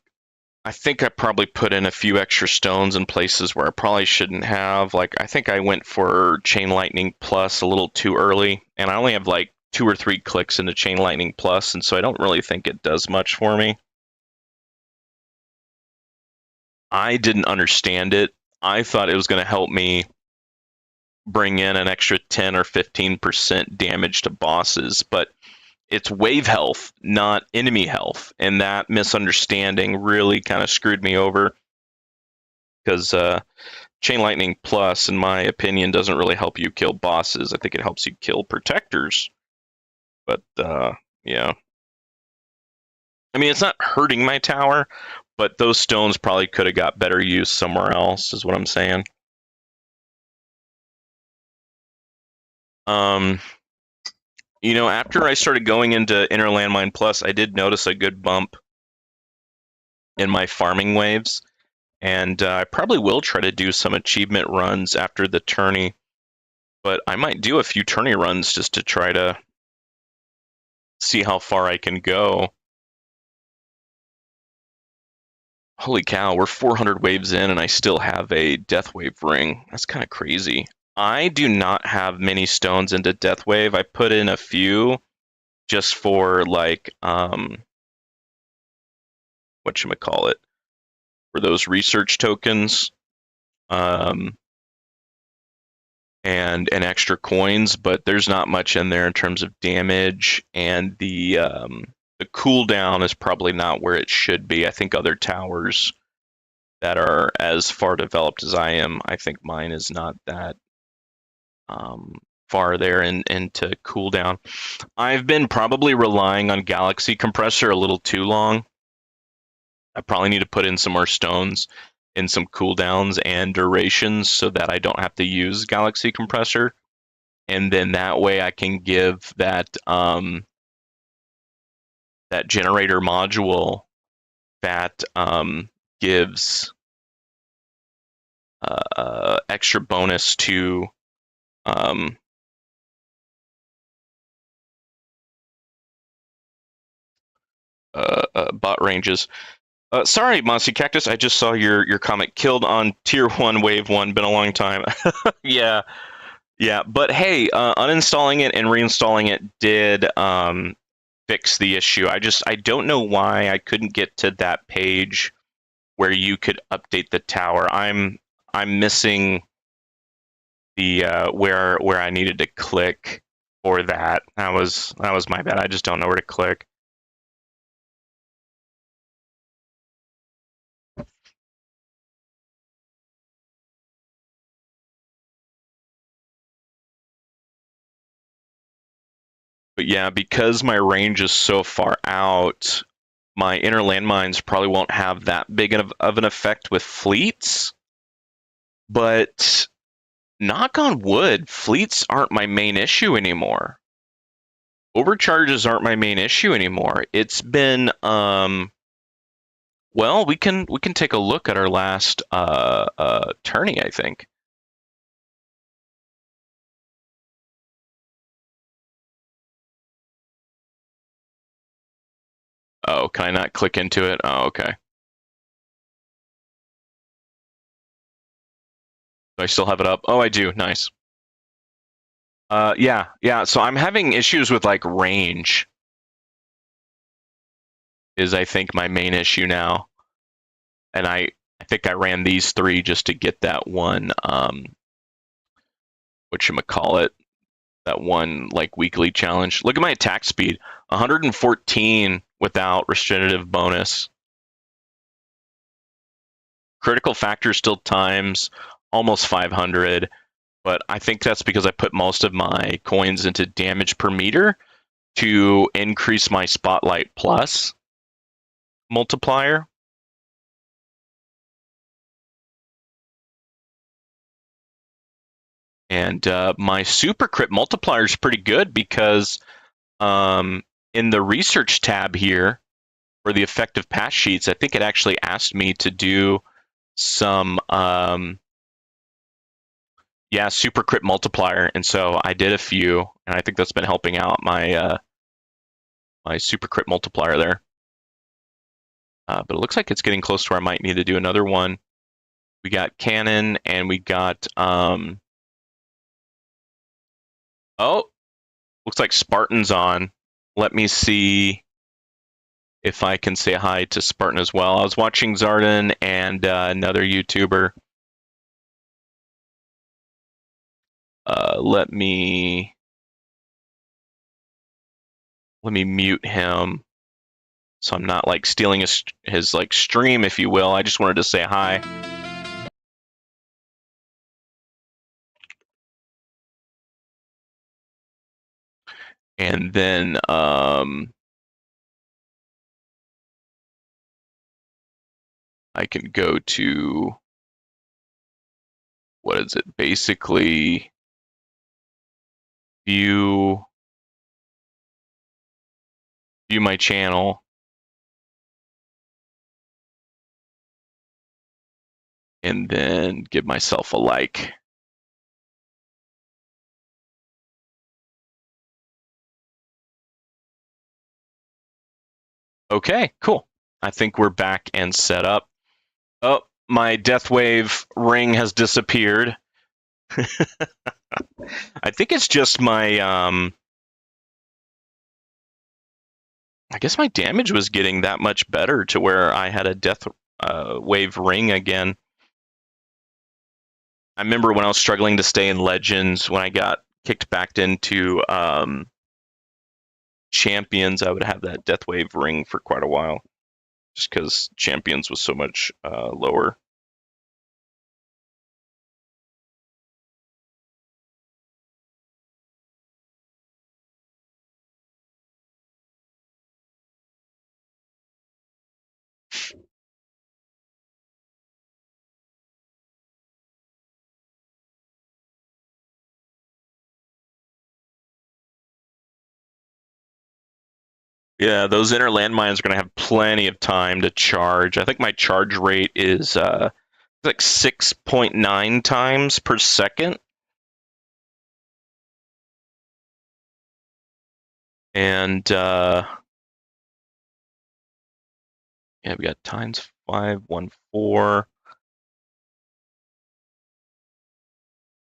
I think I probably put in a few extra stones in places where I probably shouldn't have. Like, I think I went for Chain Lightning Plus a little too early, and I only have like 2 or 3 clicks into Chain Lightning Plus, and so I don't really think it does much for me. I didn't understand it. I thought it was going to help me bring in an extra 10 or 15% damage to bosses, but it's wave health, not enemy health. And that misunderstanding really kind of screwed me over because Chain Lightning Plus, in my opinion, doesn't really help you kill bosses. I think it helps you kill protectors. But yeah. I mean, it's not hurting my tower, but those stones probably could have got better use somewhere else, is what I'm saying. Um, after I started going into Inner Landmine Plus, I did notice a good bump in my farming waves. And I probably will try to do some achievement runs after the tourney. But I might do a few tourney runs just to try to see how far I can go. Holy cow, we're 400 waves in and I still have a death wave ring. That's kind of crazy. I do not have many stones into death wave. I put in a few just for like whatchamacallit, for those research tokens and extra coins, but there's not much in there in terms of damage, and the cooldown is probably not where it should be. I think other towers that are as far developed as I am, I think mine is not that far there into cooldown. I've been probably relying on Galaxy Compressor a little too long. I probably need to put in some more stones in some cooldowns and durations so that I don't have to use Galaxy Compressor. And then that way I can give that that generator module that gives extra bonus to bot ranges. Sorry, Mossy Cactus, I just saw your comment. Killed on tier 1 wave 1. Been a long time. Yeah, yeah. But hey, uninstalling it and reinstalling it did fix the issue. I don't know why I couldn't get to that page where you could update the tower. I'm missing the where I needed to click for that. That was my bad. I just don't know where to click. But yeah, because my range is so far out, my inner landmines probably won't have that big of an effect with fleets. But knock on wood, fleets aren't my main issue anymore. Overcharges aren't my main issue anymore. It's been well, we can take a look at our last tourney, I think. Oh, can I not click into it? Oh, okay. Do I still have it up? Oh, I do. Nice. Yeah. So I'm having issues with like range. Is I think my main issue now, and I think I ran these 3 just to get that one. Whatchamacallit, that one like weekly challenge. Look at my attack speed, 114 without restrictive bonus. Critical factor still times almost 500, but I think that's because I put most of my coins into damage per meter to increase my Spotlight Plus multiplier. And my super crit multiplier is pretty good because in the research tab here for the effective patch sheets, I think it actually asked me to do some super crit multiplier, and so I did a few, and I think that's been helping out my my super crit multiplier there. But it looks like it's getting close to where I might need to do another one. We got cannon, and we got oh, looks like Spartan's on. Let me see if I can say hi to Spartan as well. I was watching Zardan and another YouTuber. Let me mute him so I'm not like stealing his like stream, if you will. I just wanted to say hi. And then I can go to, what is it? Basically view my channel, and then give myself a like. Okay, cool. I think we're back and set up. Oh, my Deathwave ring has disappeared. I think it's just my I guess my damage was getting that much better to where I had a death wave ring again. I remember when I was struggling to stay in Legends, when I got kicked back into Champions, I would have that death wave ring for quite a while, just because Champions was so much lower. Yeah, those inner landmines are going to have plenty of time to charge. I think my charge rate is like 6.9 times per second. And yeah, we got times 514.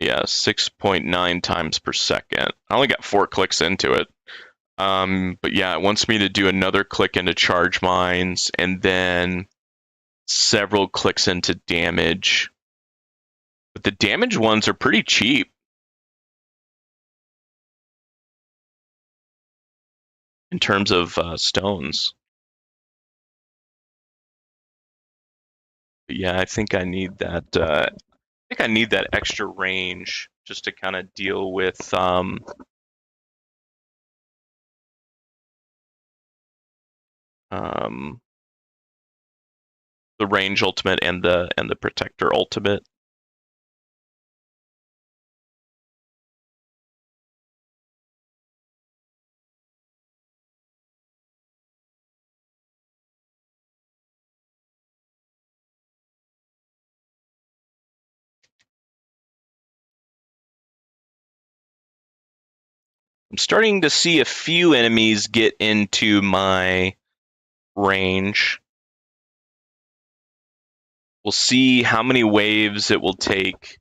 Yeah, 6.9 times per second. I only got 4 clicks into it. But yeah, it wants me to do another click into charge mines and then several clicks into damage. But the damage ones are pretty cheap in terms of stones. But yeah, I think I need that. I think I need that extra range just to kind of deal with um, the range ultimate and the protector ultimate. I'm starting to see a few enemies get into my range. We'll see how many waves it will take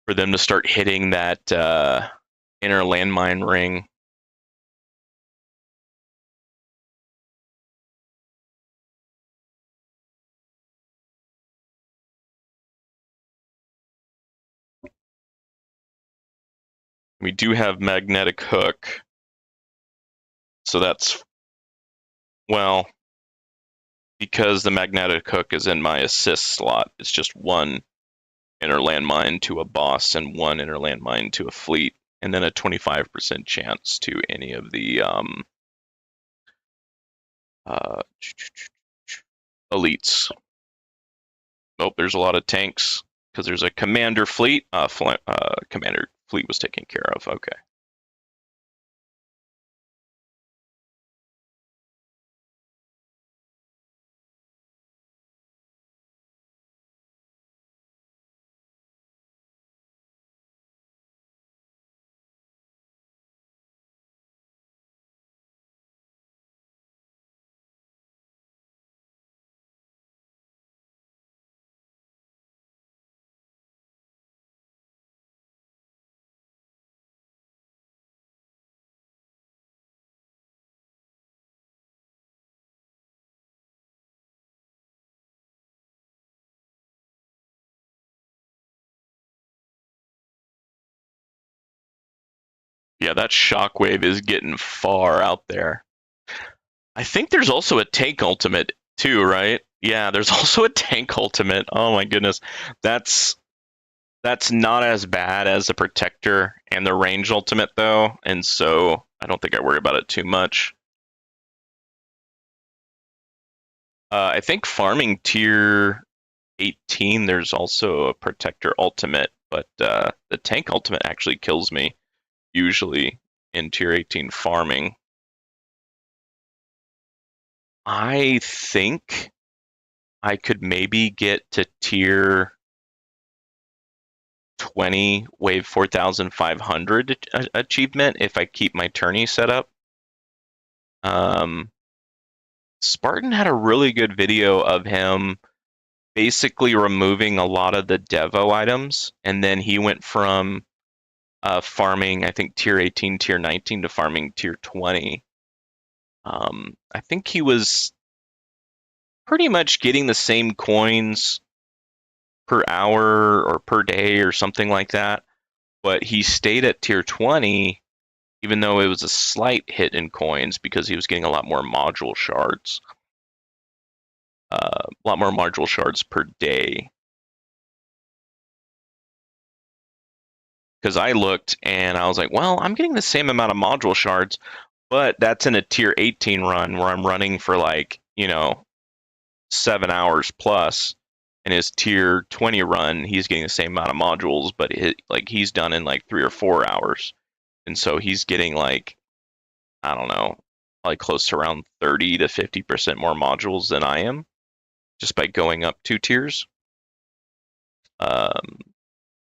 for them to start hitting that inner landmine ring. We do have magnetic hook, so that's, well, because the magnetic hook is in my assist slot, it's just one inner landmine to a boss and one inner landmine to a fleet, and then a 25% chance to any of the uh, elites. Oh, there's a lot of tanks because there's a commander fleet. Commander fleet was taken care of. Okay. Yeah, that shockwave is getting far out there. I think there's also a tank ultimate too, right? Yeah, there's also a tank ultimate. Oh my goodness. That's that's not as bad as the protector and the range ultimate though, and so I don't think I worry about it too much. I think farming tier 18 there's also a protector ultimate, but the tank ultimate actually kills me usually in tier 18 farming. I think I could maybe get to tier 20 wave 4500 achievement if I keep my tourney set up. Um, Spartan had a really good video of him basically removing a lot of the Devo items, and then he went from farming, I think, tier 18, tier 19 to farming tier 20. I think he was pretty much getting the same coins per hour or per day or something like that, but he stayed at tier 20 even though it was a slight hit in coins because he was getting a lot more module shards. A lot more module shards per day. Because I looked and I was like, well, I'm getting the same amount of module shards, but that's in a tier 18 run where I'm running for like, 7 hours plus. In his tier 20 run, he's getting the same amount of modules, but he's done in like 3 or 4 hours. And so he's getting like, I don't know, like close to around 30 to 50% more modules than I am just by going up 2 tiers. Um,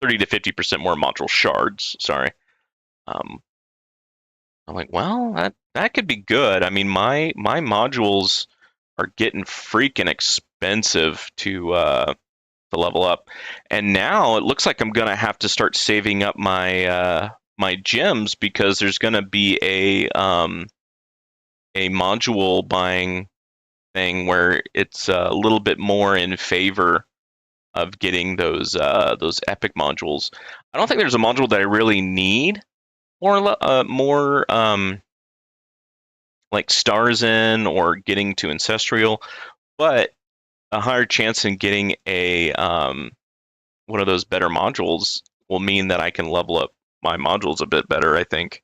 30 to 50% more module shards, sorry. Um, I'm like, well, that could be good. I mean, my modules are getting freaking expensive to level up, and now it looks like I'm gonna have to start saving up my gems because there's gonna be a module buying thing where it's a little bit more in favor of getting those epic modules. I don't think there's a module that I really need more like stars in or getting to ancestral, but a higher chance in getting a one of those better modules will mean that I can level up my modules a bit better, I think.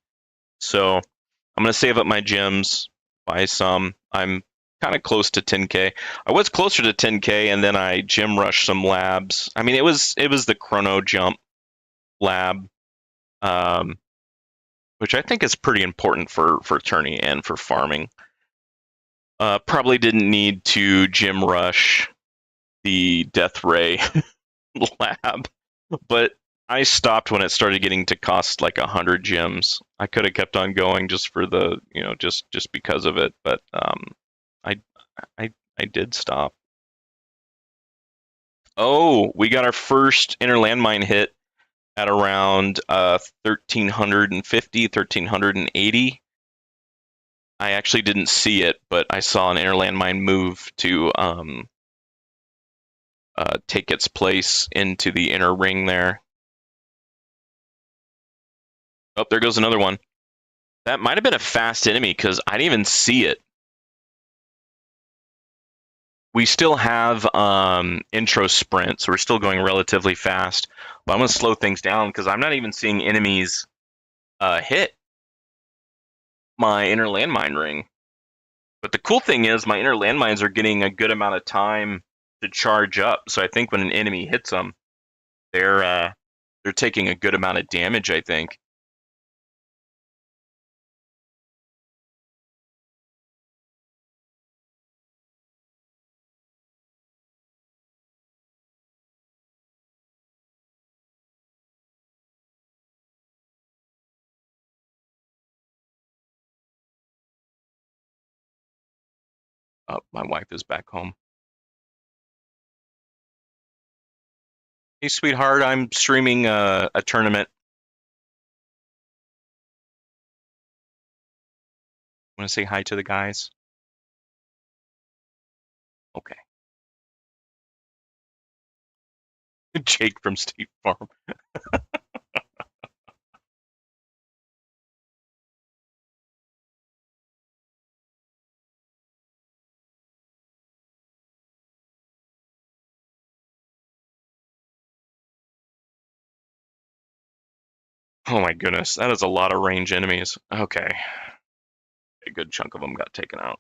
So I'm gonna save up my gems, buy some. I'm kind of close to 10k. I was closer to 10k, and then I gem rushed some labs. I mean, it was the chrono jump lab, um, which I think is pretty important for tourney and for farming. Probably didn't need to gem rush the death ray lab, but I stopped when it started getting to cost like 100 gems. I could have kept on going just for the just because of it, but I I did stop. Oh, we got our first inner landmine hit at around 1350, 1380. I actually didn't see it, but I saw an inner landmine move to take its place into the inner ring there. Oh, there goes another one. That might have been a fast enemy because I didn't even see it. We still have intro sprint, so we're still going relatively fast. But I'm going to slow things down because I'm not even seeing enemies hit my inner landmine ring. But the cool thing is my inner landmines are getting a good amount of time to charge up. So I think when an enemy hits them, they're taking a good amount of damage, I think. Oh, my wife is back home. Hey, sweetheart, I'm streaming a tournament. Want to say hi to the guys? Okay. Jake from State Farm. Oh my goodness, that is a lot of range enemies. Okay, a good chunk of them got taken out.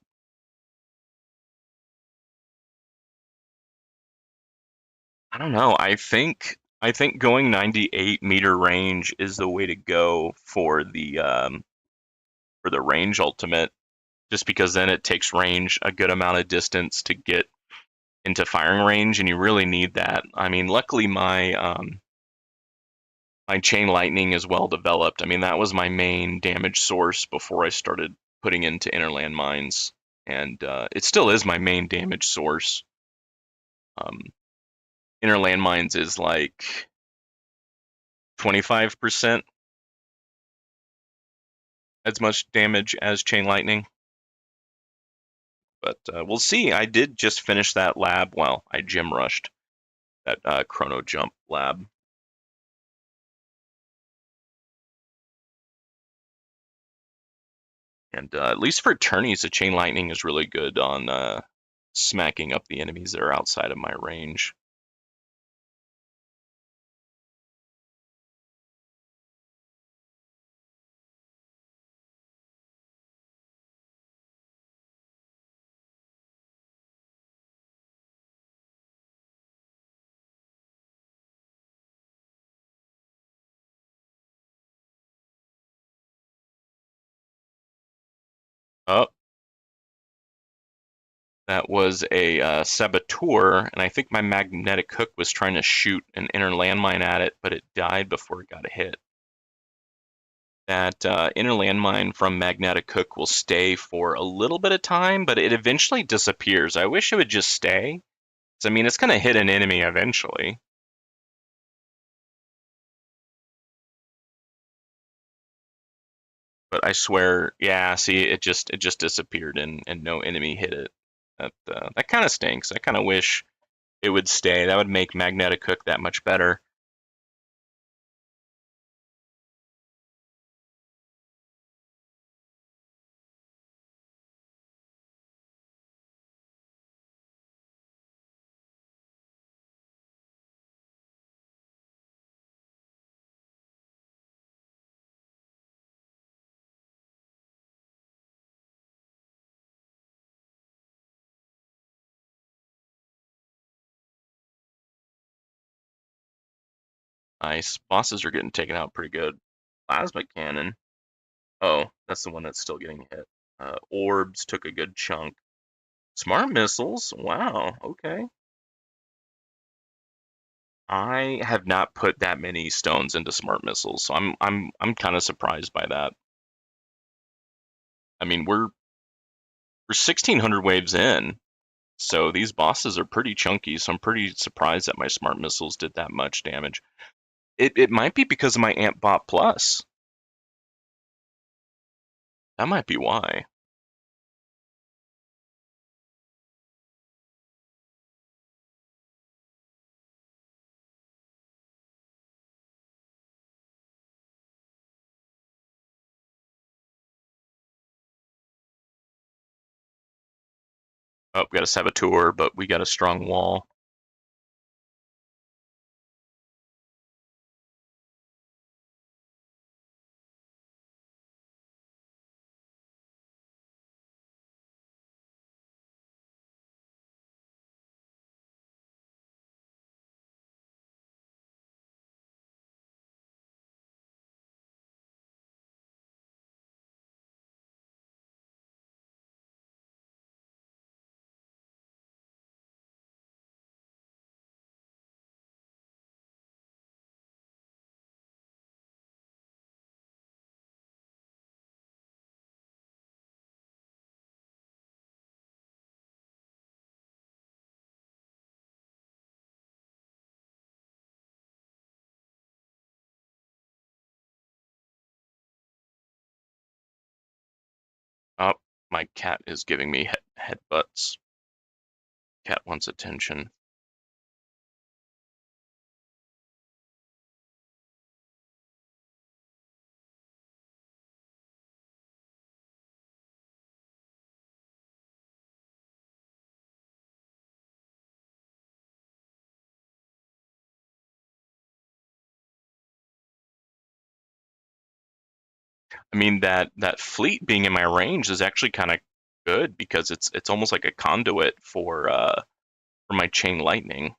I don't know. I think going 98-meter range is the way to go for the range ultimate, just because then it takes range a good amount of distance to get into firing range, and you really need that. I mean, luckily my chain lightning is well developed. I mean, that was my main damage source before I started putting into inner mines, and it still is my main damage source. Um, inner mines is like 25% as much damage as chain lightning. But we'll see. I did just finish that lab. Well, I gym rushed that chrono jump lab. And at least for tourneys, the chain lightning is really good on smacking up the enemies that are outside of my range. Oh, that was a saboteur, and I think my magnetic hook was trying to shoot an inner landmine at it, but it died before it got a hit. That inner landmine from magnetic hook will stay for a little bit of time, but it eventually disappears. I wish it would just stay. So, I mean, it's going to hit an enemy eventually. But I swear, yeah, see, it just disappeared and no enemy hit it. That kind of stinks. I kind of wish it would stay. That would make magnetic hook that much better. Nice. Bosses are getting taken out pretty good. Plasma cannon. Oh, that's the one that's still getting hit. Orbs took a good chunk. Smart missiles. Wow. Okay. I have not put that many stones into smart missiles, so I'm kind of surprised by that. I mean, we're 1600 waves in, so these bosses are pretty chunky. So I'm pretty surprised that my smart missiles did that much damage. It might be because of my Amp Bot Plus. That might be why. Oh, we got a saboteur, but we got a strong wall. Oh, my cat is giving me headbutts. Cat wants attention. I mean that fleet being in my range is actually kind of good because it's almost like a conduit for my chain lightning.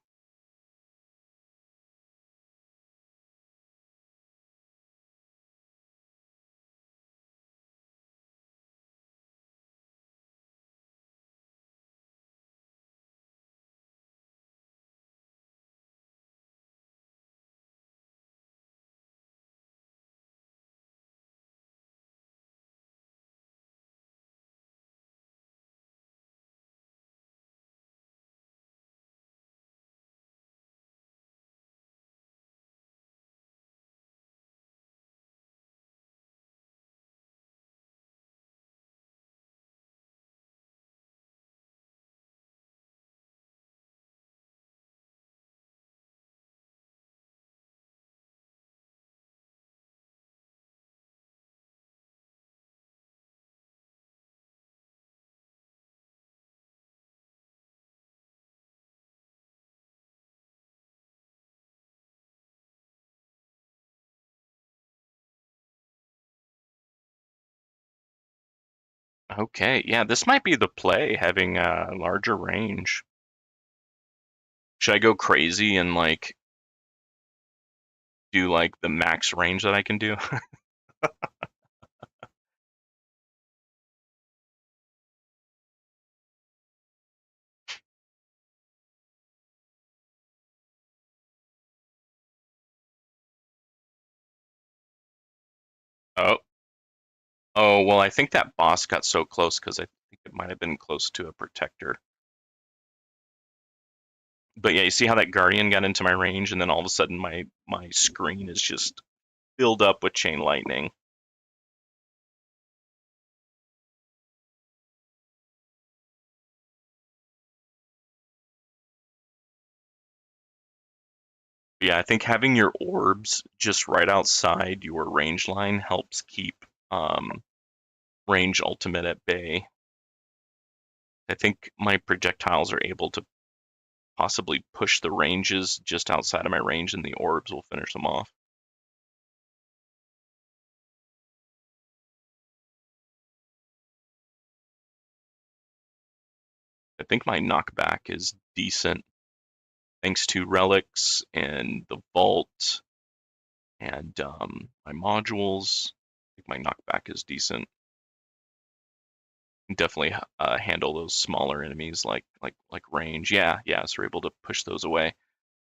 Okay, yeah, this might be the play, having a larger range. Should I go crazy and like do like the max range that I can do? Oh, oh, well, I think that boss got so close because I think it might have been close to a protector. But yeah, you see how that guardian got into my range, and then all of a sudden my screen is just filled up with chain lightning. Yeah, I think having your orbs just right outside your range line helps keep um, range ultimate at bay. I think my projectiles are able to possibly push the ranges just outside of my range, and the orbs will finish them off. I think my knockback is decent thanks to relics and the vault and my modules. I think my knockback is decent. Definitely handle those smaller enemies like range. Yeah, yeah. So we're able to push those away,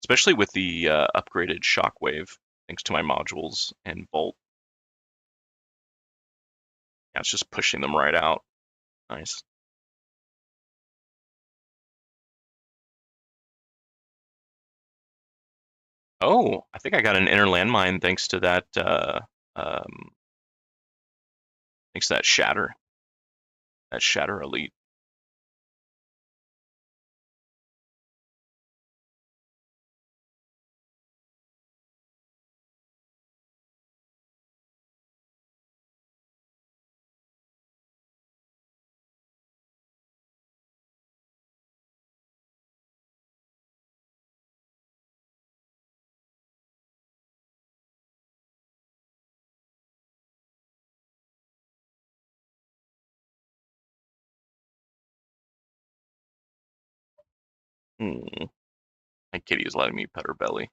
especially with the upgraded shockwave, thanks to my modules and vault. Yeah, it's just pushing them right out. Nice. Oh, I think I got an inner landmine um, thanks to that shatter elite. Hmm. My kitty is letting me pet her belly.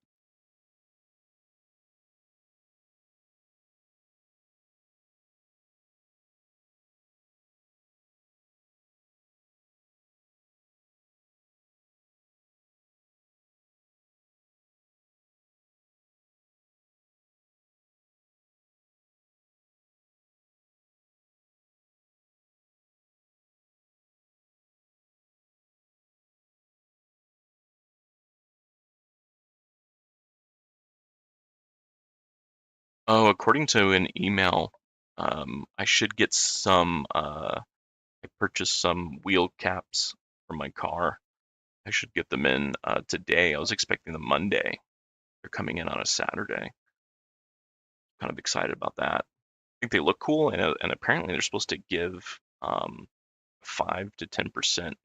Oh, according to an email, I should get some. I purchased some wheel caps for my car. I should get them in today. I was expecting them Monday. They're coming in on a Saturday. Kind of excited about that. I think they look cool, and apparently they're supposed to give 5 to 10%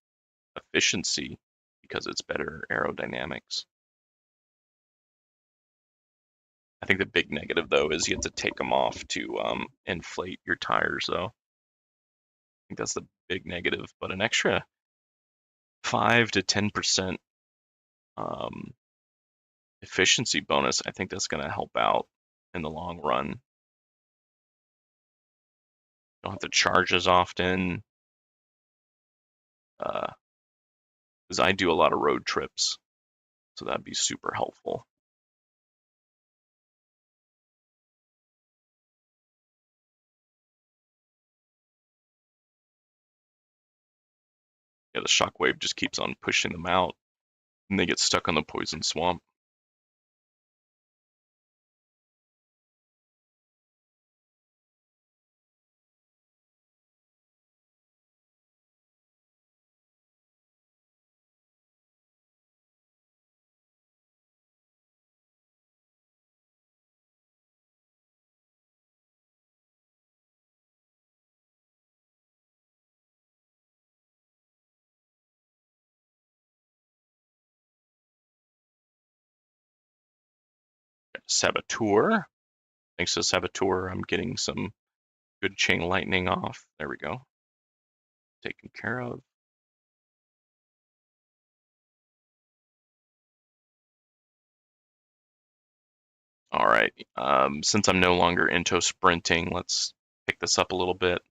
efficiency because it's better aerodynamics. I think the big negative though is you have to take them off to inflate your tires though. I think that's the big negative, but an extra 5 to 10% um, efficiency bonus, I think that's going to help out in the long run. Don't have to charge as often because I do a lot of road trips, so that'd be super helpful. Yeah, the shockwave just keeps on pushing them out, and they get stuck on the poison swamp. Saboteur. Thanks to Saboteur, I'm getting some good chain lightning off. There we go. Taken care of. All right. Since I'm no longer into sprinting, let's pick this up a little bit.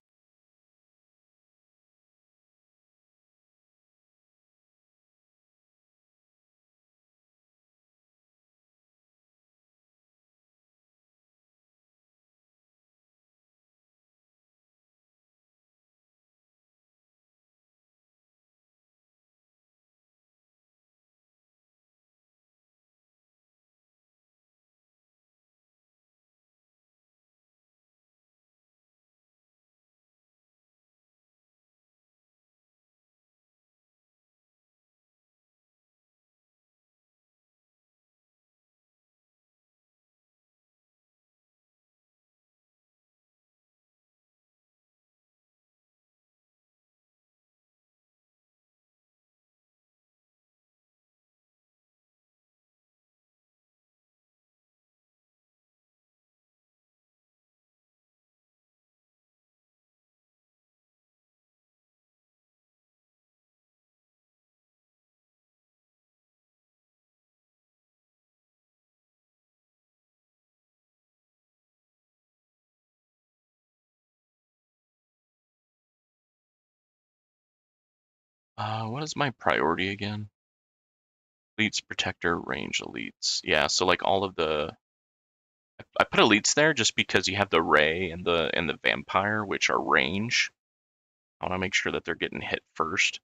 What is my priority again? Elites, Protector, Range, Elites. Yeah, so like all of the I put Elites there just because you have the Ray and the Vampire, which are range. I want to make sure that they're getting hit first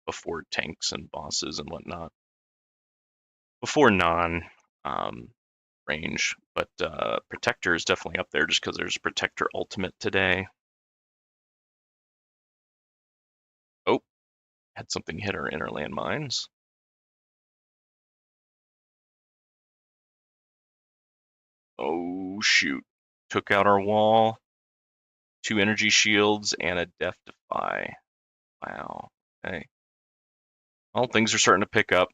before tanks and bosses and whatnot. Before non range, but Protector is definitely up there just because there's Protector Ultimate today. Oh, had something hit our inner landmines. Oh shoot. Took out our wall, 2 energy shields, and a Death Defy. Wow. Okay. Well, things are starting to pick up.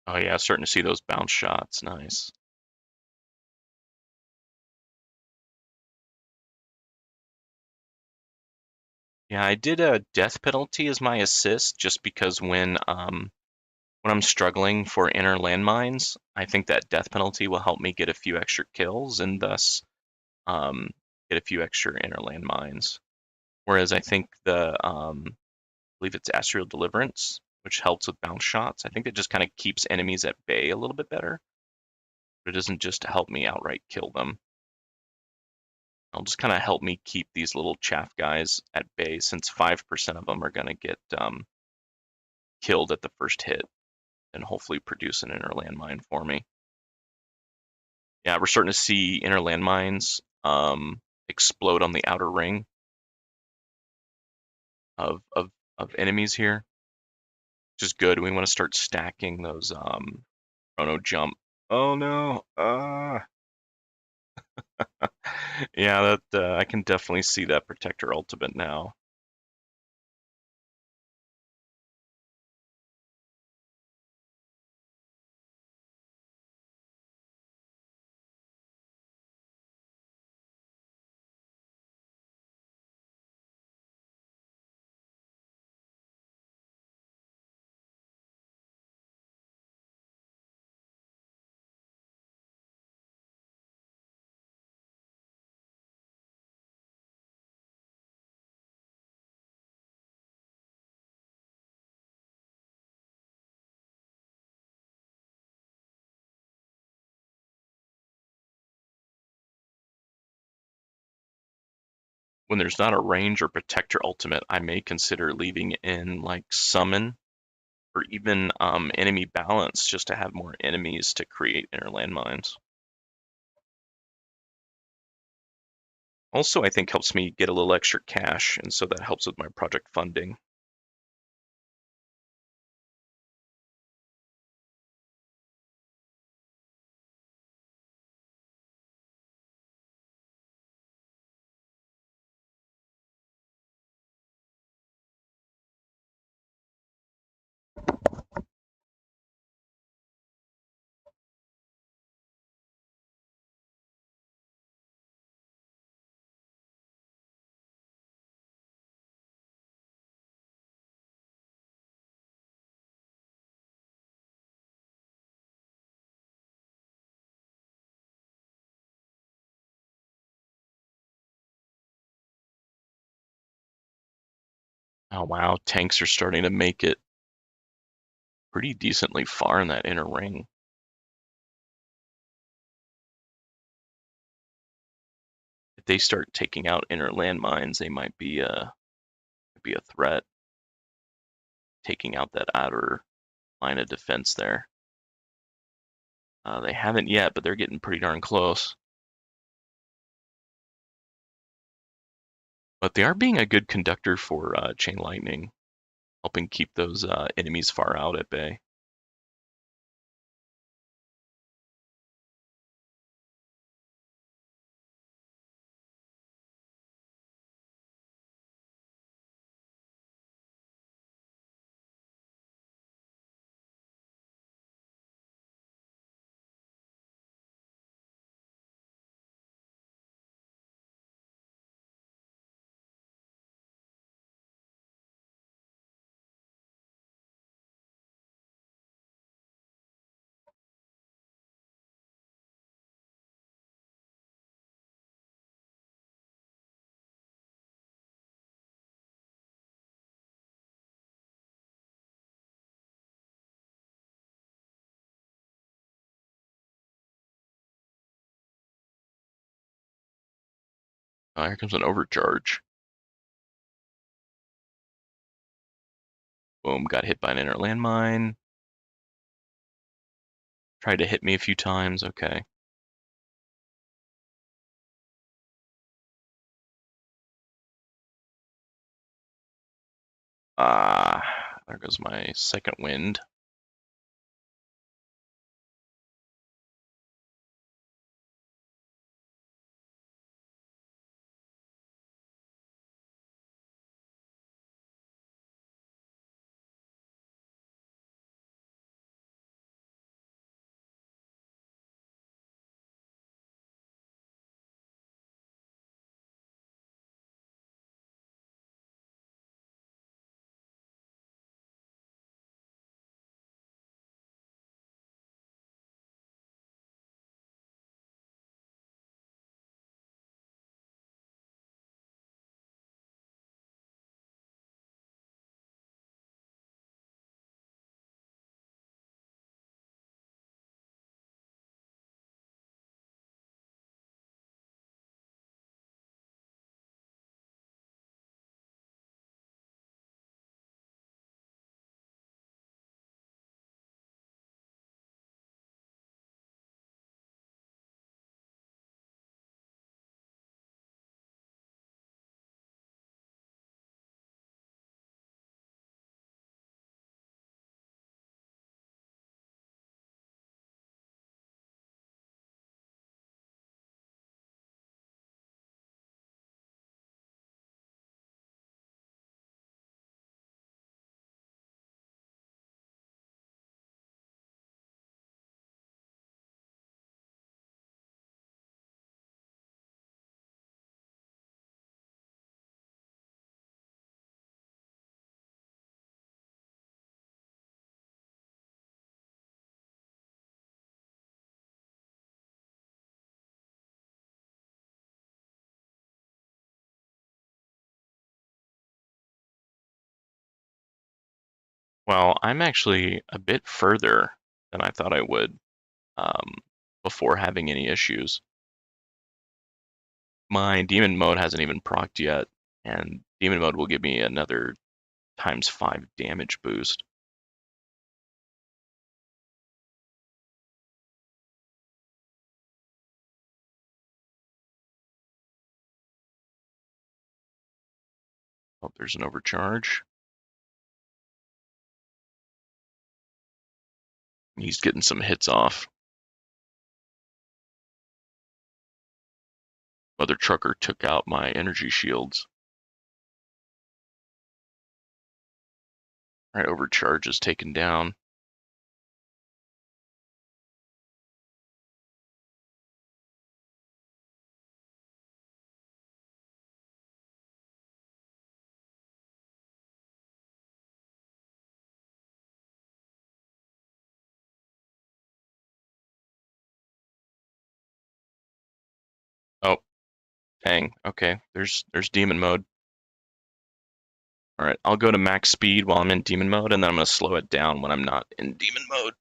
Oh yeah, starting to see those bounce shots. Nice. Yeah, I did a death penalty as my assist just because when I'm struggling for inner landmines, I think that death penalty will help me get a few extra kills and thus um, get a few extra inner landmines. Whereas I think I believe it's Aerial Deliverance, which helps with bounce shots. I think it just kind of keeps enemies at bay a little bit better, but it doesn't just help me outright kill them. It'll just kind of help me keep these little chaff guys at bay since 5% of them are going to get killed at the first hit and hopefully produce an inner landmine for me. Yeah, we're starting to see inner landmines explode on the outer ring of, of, of enemies here, which is good. We want to start stacking those chrono jump. Oh no. Yeah, that I can definitely see that protector ultimate now. When there's not a range or protector ultimate, I may consider leaving in like summon or even enemy balance just to have more enemies to create inner landmines. Also, I think helps me get a little extra cash, and so that helps with my project funding. Oh wow, tanks are starting to make it pretty decently far in that inner ring. If they start taking out inner landmines, they might be a threat, taking out that outer line of defense there. They haven't yet, but they're getting pretty darn close. But they are being a good conductor for chain lightning, helping keep those enemies far out at bay. Here comes an overcharge. Boom, got hit by an inner landmine. Tried to hit me a few times. Okay. There goes my second wind. Well, I'm actually a bit further than I thought I would um, before having any issues. My demon mode hasn't even procced yet, and demon mode will give me another times 5 damage boost. Oh, there's an overcharge. He's getting some hits off. Mother Trucker took out my energy shields. All right, overcharge is taken down. Oh, dang. Okay, there's demon mode. All right, I'll go to max speed while I'm in demon mode, and then I'm going to slow it down when I'm not in demon mode.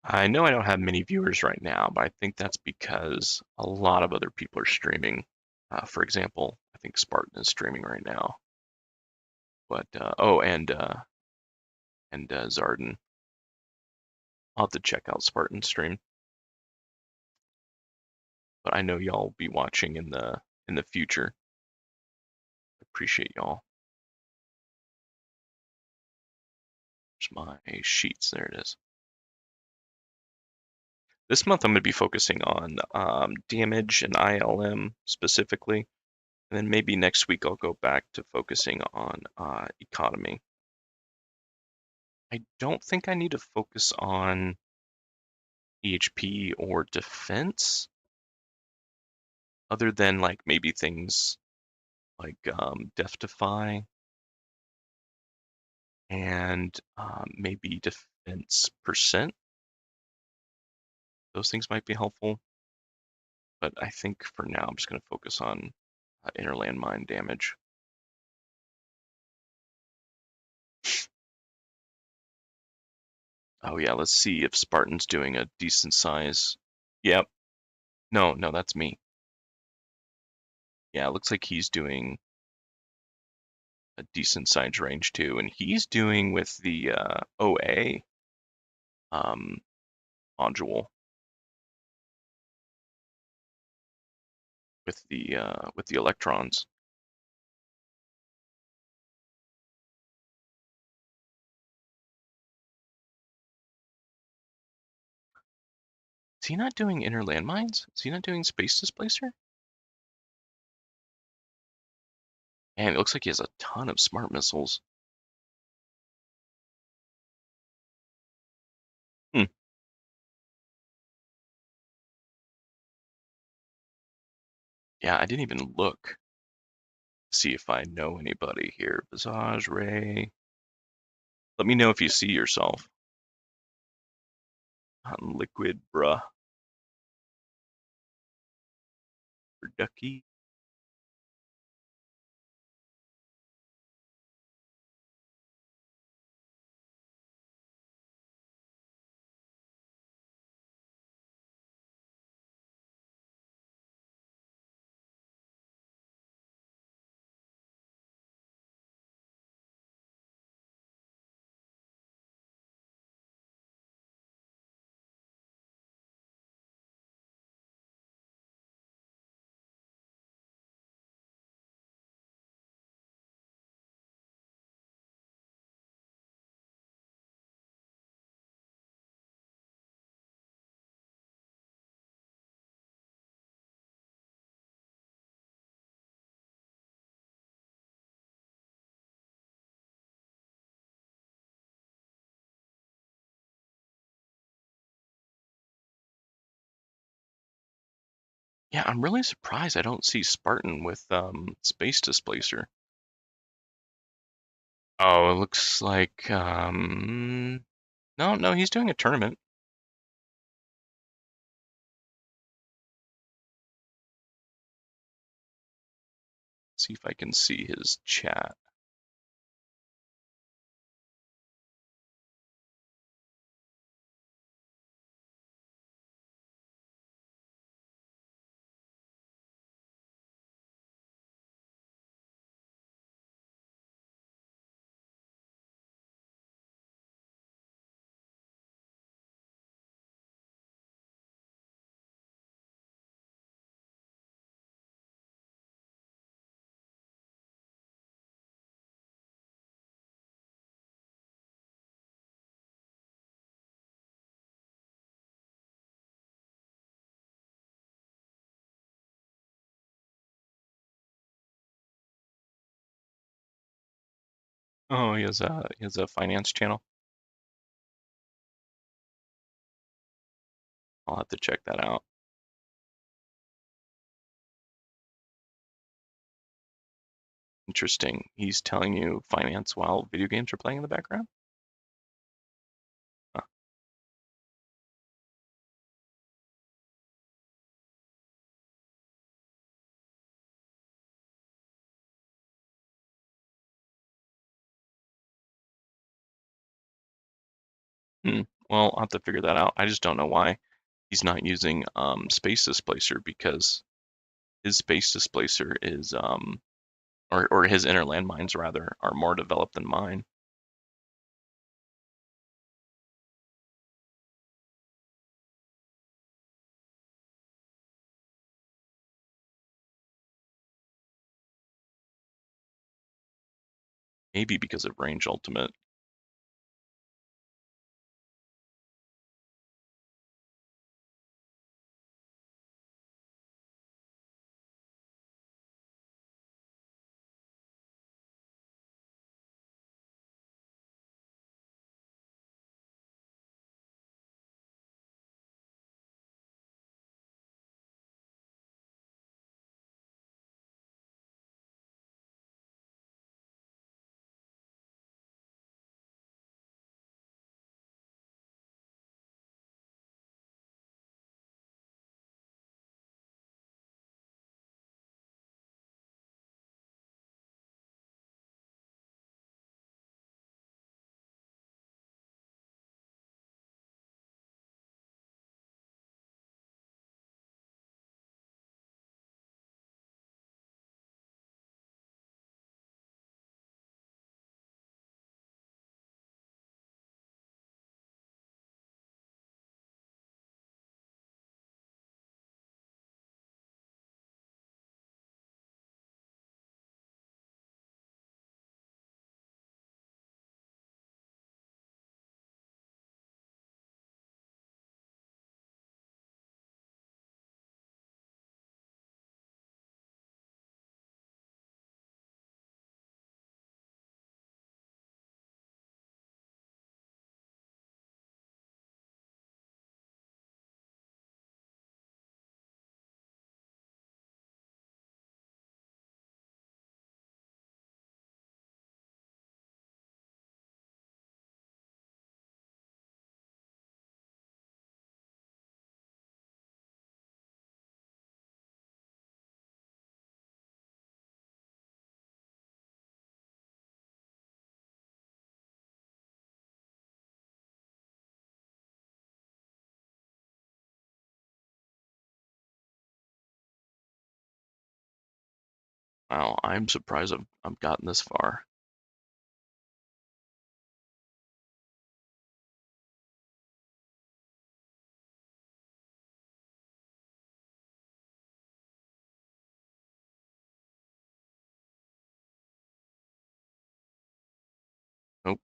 I know I don't have many viewers right now, but I think that's because a lot of other people are streaming. For example, I think Spartan is streaming right now. But oh, and Zarden. I'll have to check out Spartan's stream. But I know y'all will be watching in the future. Appreciate y'all. There's my sheets. There it is. This month I'm going to be focusing on damage and ILM specifically. And then maybe next week I'll go back to focusing on economy. I don't think I need to focus on EHP or defense, other than like maybe things like Deftify and maybe defense percent. Those things might be helpful, but I think for now I'm just going to focus on inner landmine damage. Oh yeah, let's see if Spartan's doing a decent size. Yep. No, no, that's me. Yeah, it looks like he's doing a decent size range too, and he's doing with the OA um, module with the electrons. Is he not doing inner landmines? Is he not doing space displacer? And it looks like he has a ton of smart missiles. Hmm. Yeah, I didn't even look to see if I know anybody here. Visage, Ray. Let me know if you see yourself. On liquid, bruh. Or ducky. Yeah, I'm really surprised I don't see Spartan with space displacer. Oh, it looks like no, no, he's doing a tournament. Let's see if I can see his chat. Oh, he has a finance channel. I'll have to check that out. Interesting. He's telling you finance while video games are playing in the background? Huh. Hmm. Well, I'll have to figure that out. I just don't know why he's not using space displacer, because his space displacer is or his inner landmines rather are more developed than mine. Maybe because of range ultimate. Wow, I'm surprised I've gotten this far. Nope.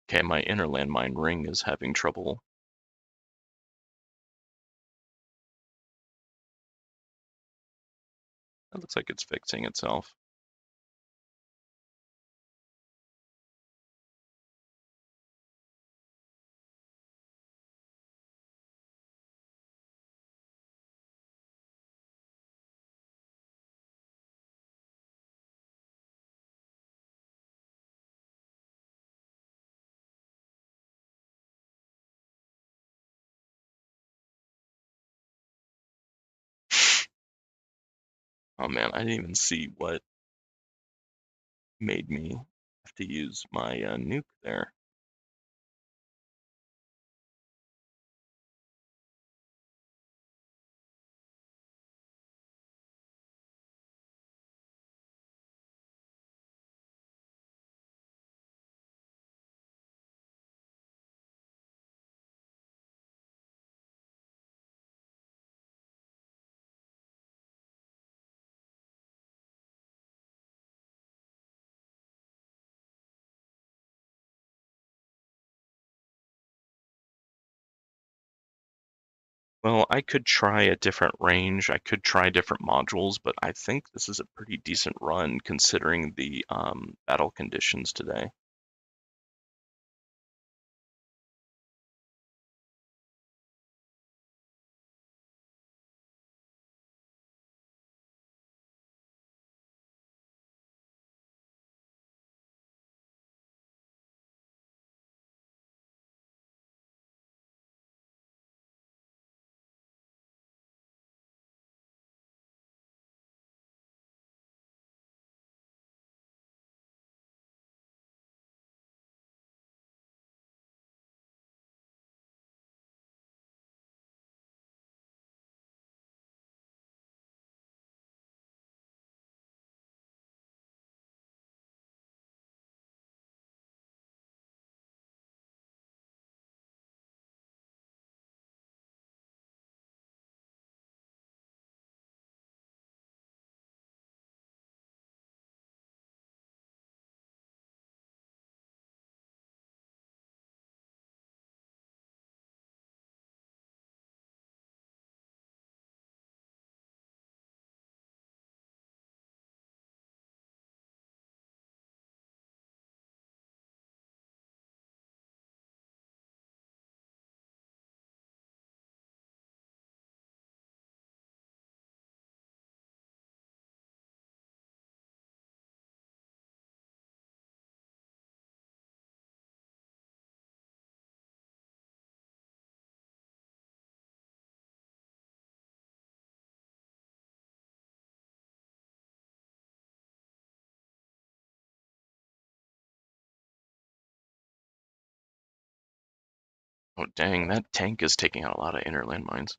Okay, my inner landmine ring is having trouble. It looks like it's fixing itself. Oh man, I didn't even see what made me have to use my nuke there. Well, I could try a different range. I could try different modules, but I think this is a pretty decent run considering the battle conditions today. Oh, dang, that tank is taking out a lot of inner landmines.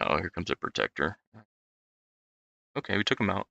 Oh, here comes a protector. Okay, we took him out.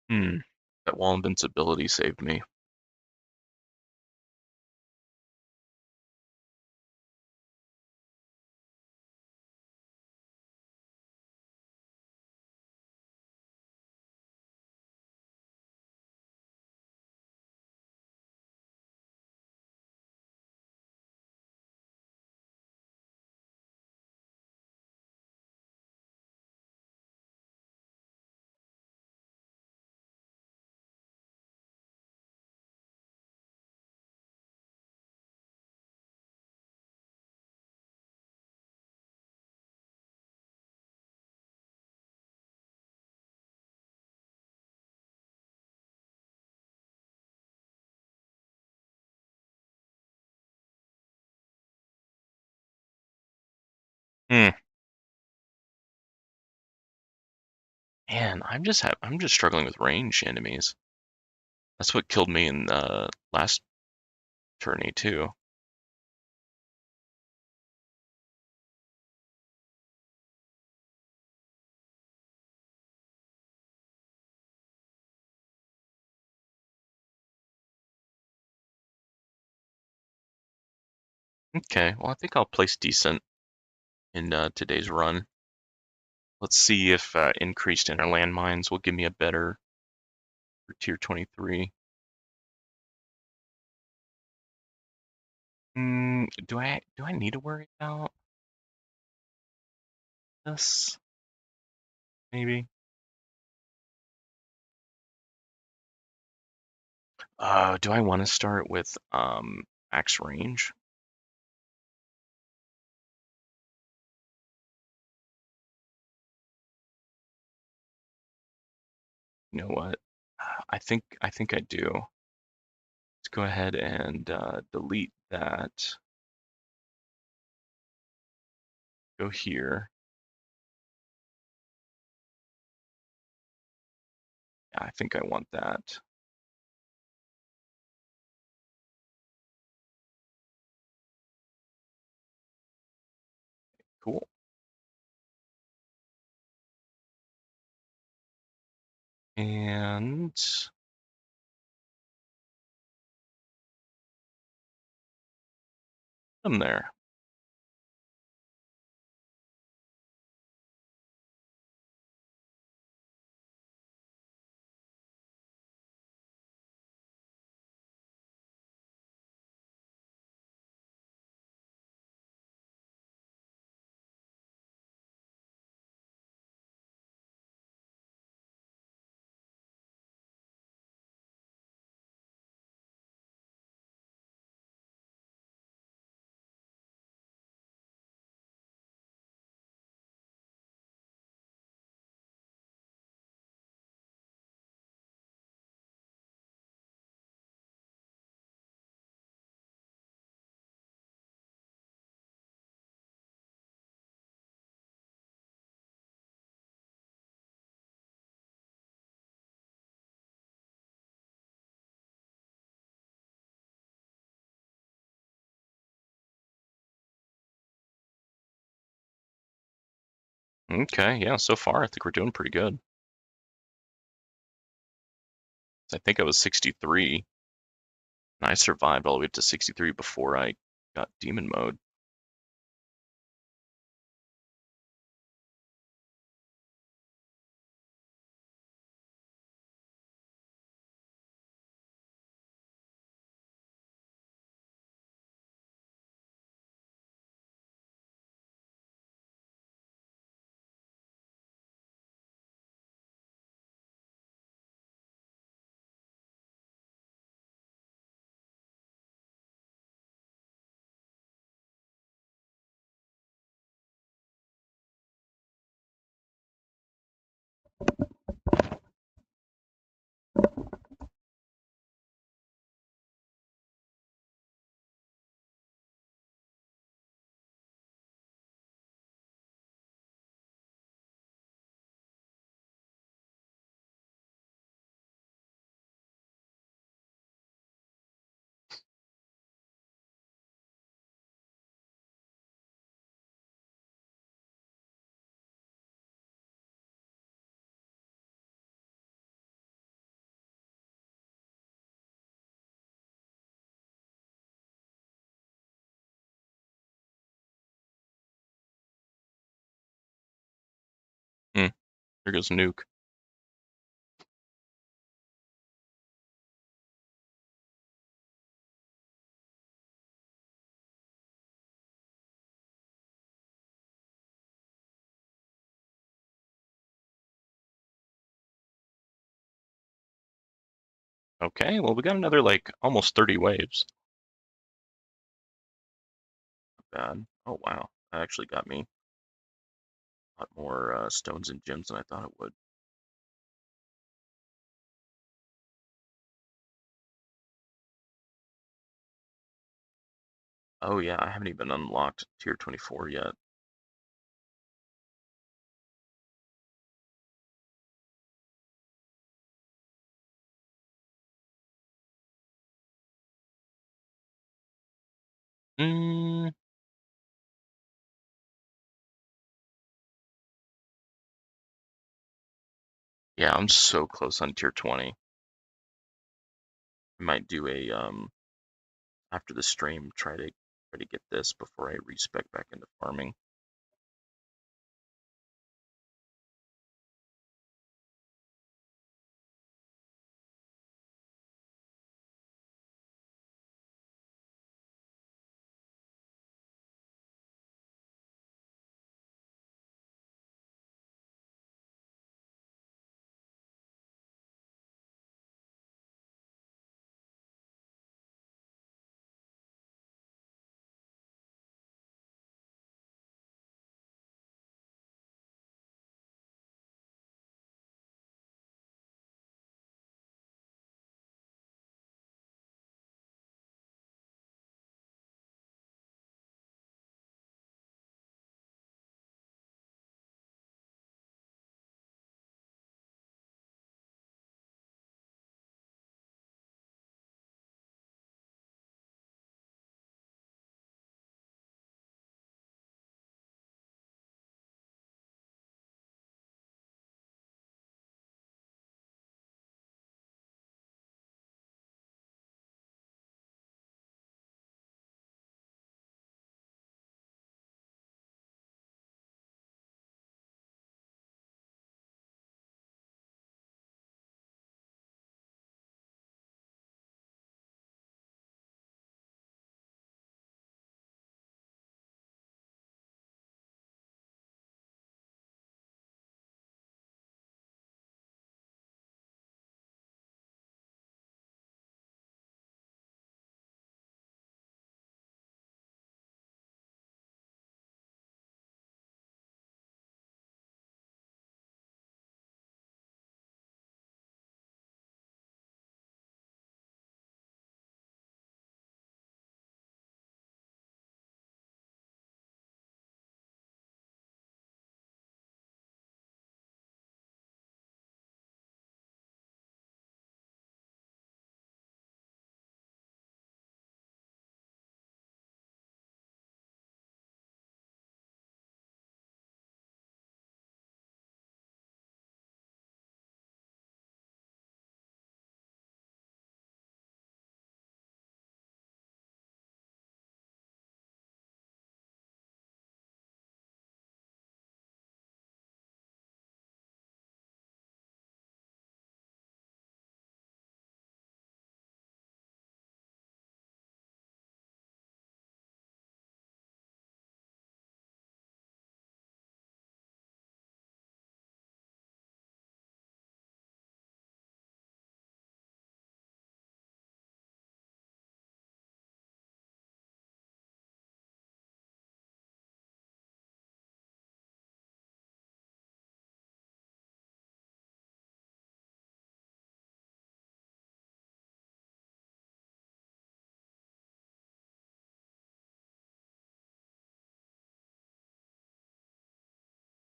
Hmm. That wall invincibility saved me. Hmm. Man, I'm just struggling with range enemies. That's what killed me in the last tourney too. Okay, well I think I'll place decent in today's run. Let's see if increased inner landmines will give me a better for tier 23. Do I need to worry about this? Maybe. Do I want to start with max range? You know what? I think I do. Let's go ahead and delete that. Go here. Yeah, I think I want that. Cool. And I'm there. Okay, yeah, so far I think we're doing pretty good. I think I was 63, and I survived all the way up to 63 before I got demon mode. Hmm, there goes Nuke. Okay, well we got another like almost 30 waves. Not bad. Oh wow, that actually got me a lot more stones and gems than I thought it would. Oh yeah, I haven't even unlocked tier 24 yet. Mm, yeah, I'm so close on tier 20. I might do a after the stream try to get this before I respec back into farming.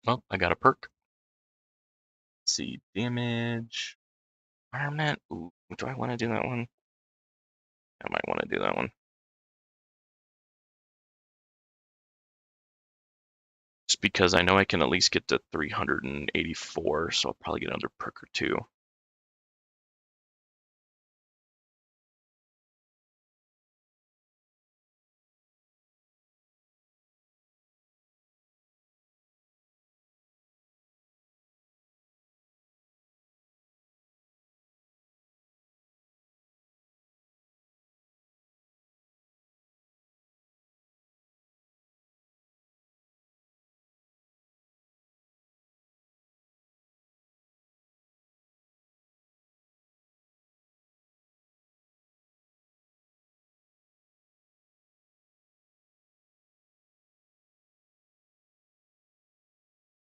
Oh, I got a perk. Let's see, damage, environment. Ooh, do I want to do that one? I might want to do that one. Just because I know I can at least get to 384, so I'll probably get another perk or two.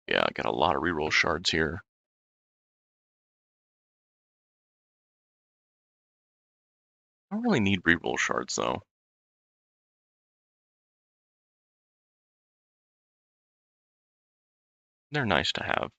Yeah, I got a lot of reroll shards here. I don't really need reroll shards though. They're nice to have.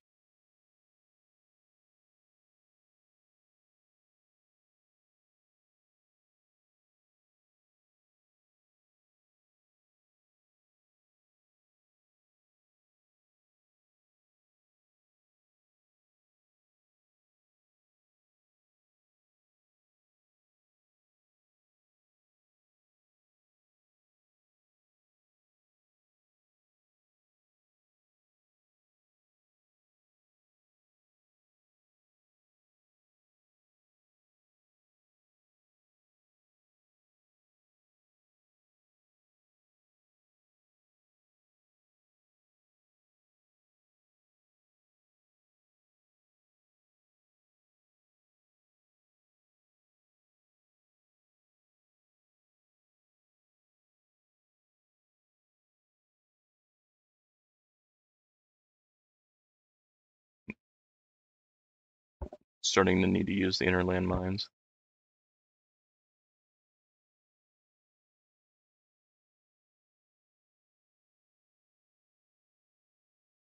Starting to need to use the inner landmines.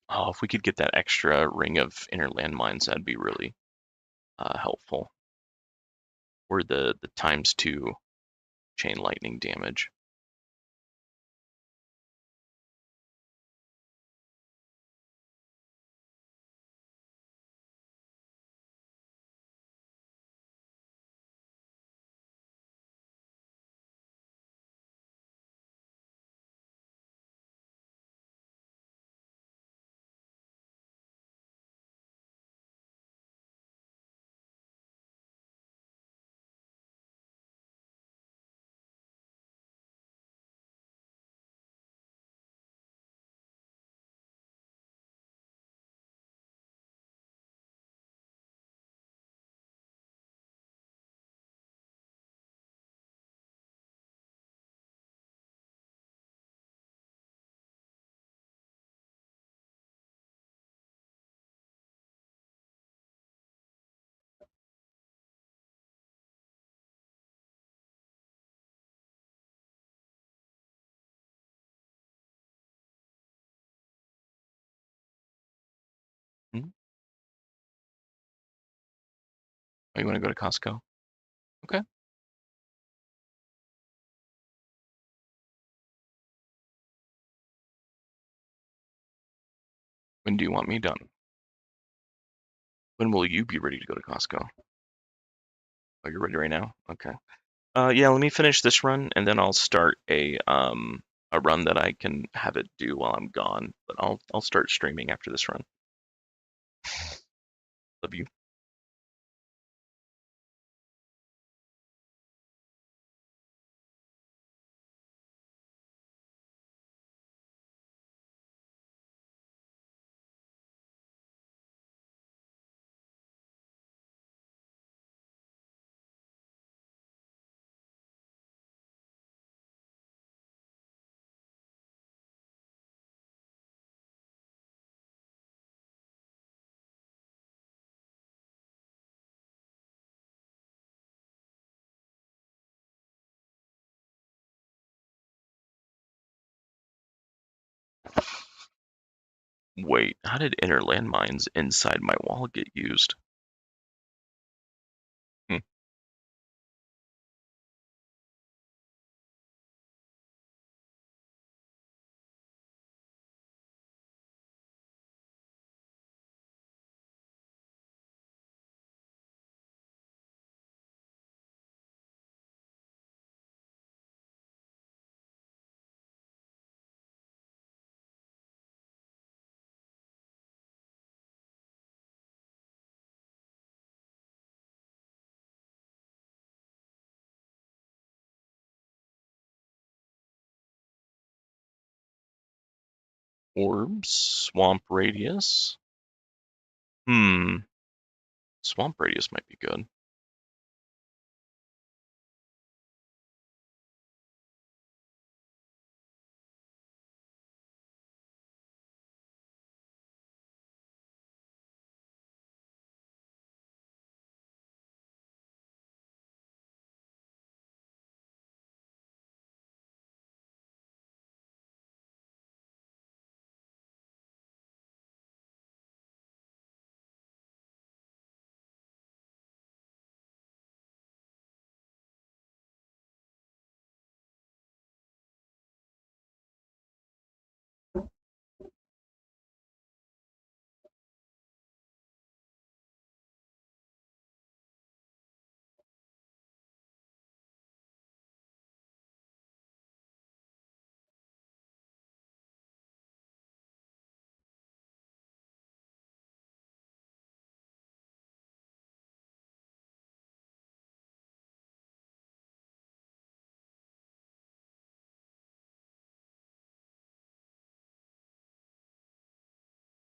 Oh, if we could get that extra ring of inner landmines, that'd be really helpful. Or the ×2 chain lightning damage. Hmm? Oh, you want to go to Costco? Okay. When do you want me done? When will you be ready to go to Costco? Oh, you're ready right now? Okay. Yeah, let me finish this run and then I'll start a run that I can have it do while I'm gone. But I'll start streaming after this run. Love you. Wait, how did inner landmines inside my wall get used? Hmm. Orbs, swamp radius. Hmm, swamp radius might be good.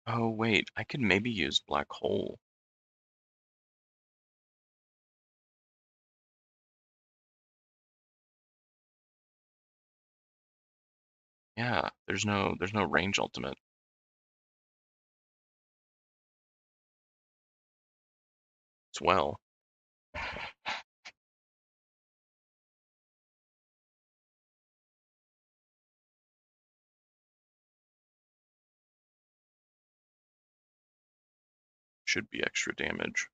Oh wait, I could maybe use black hole. Yeah, there's no range ultimate. As well. Should be extra damage.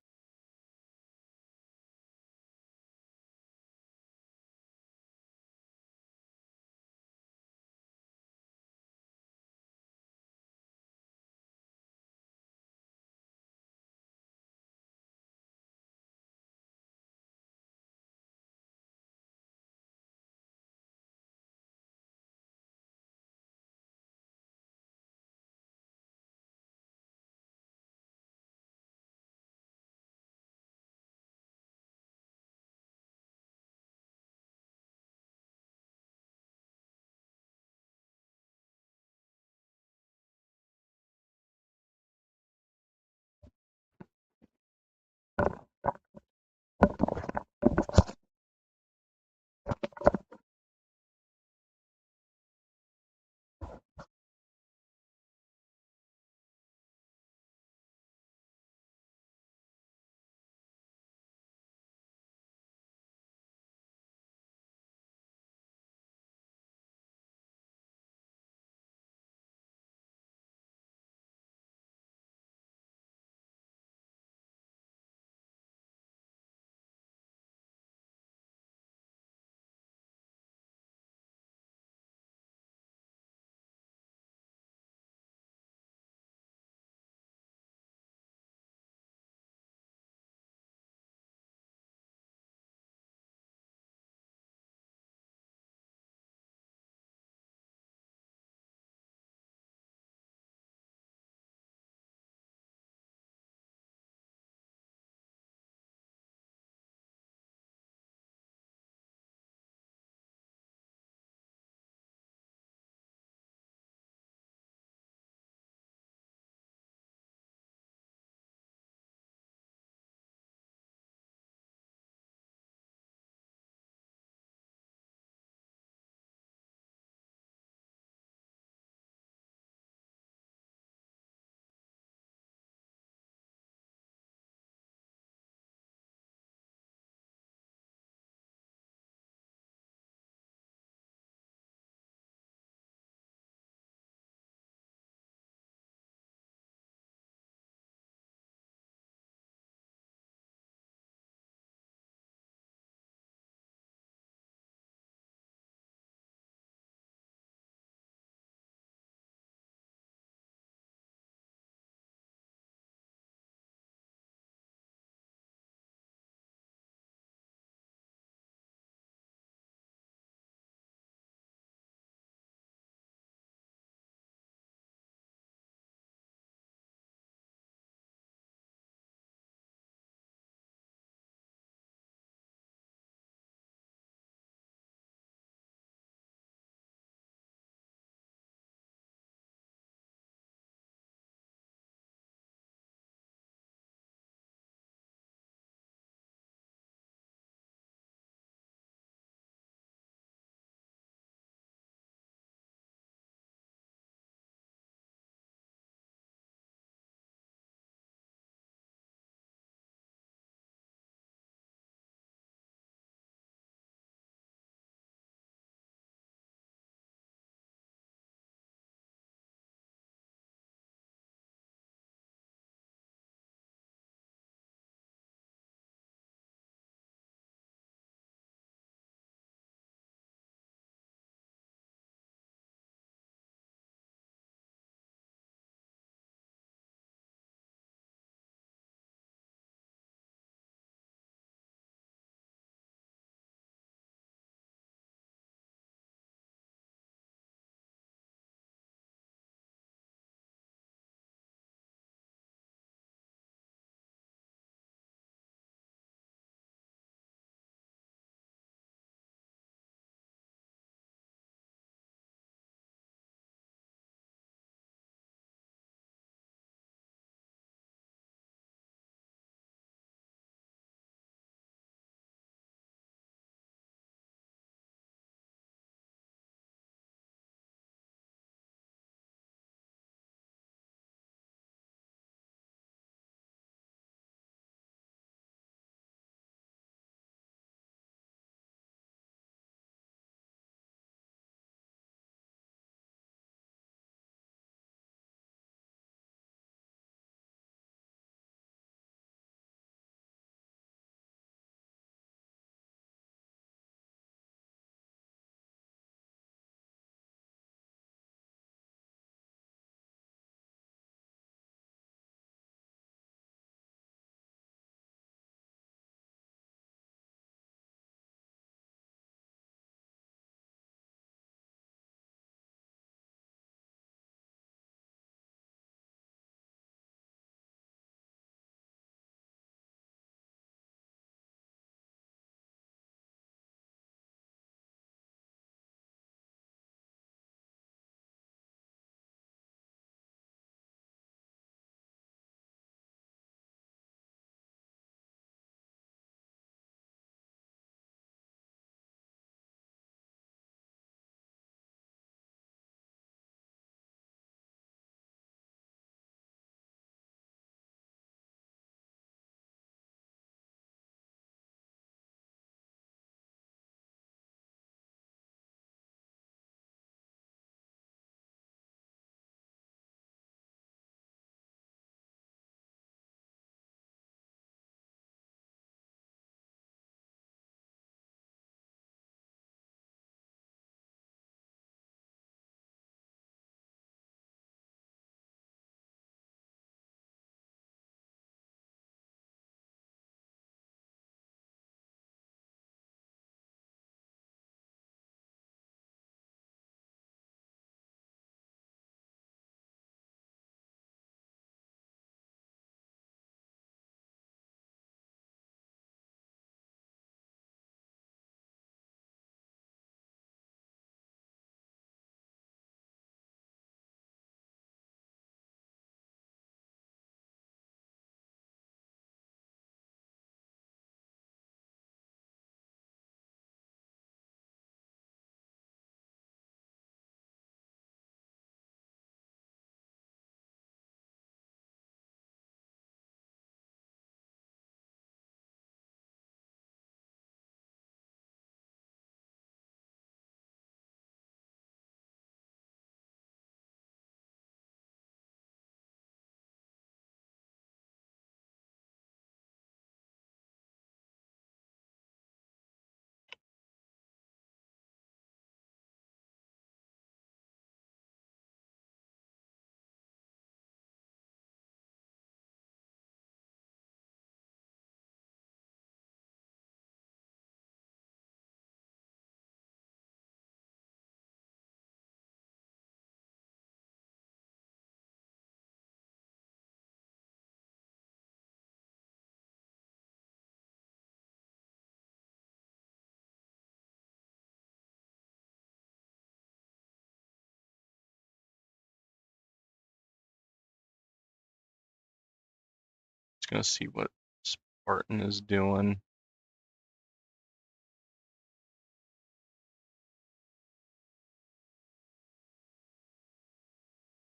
gonna see what Spartan is doing.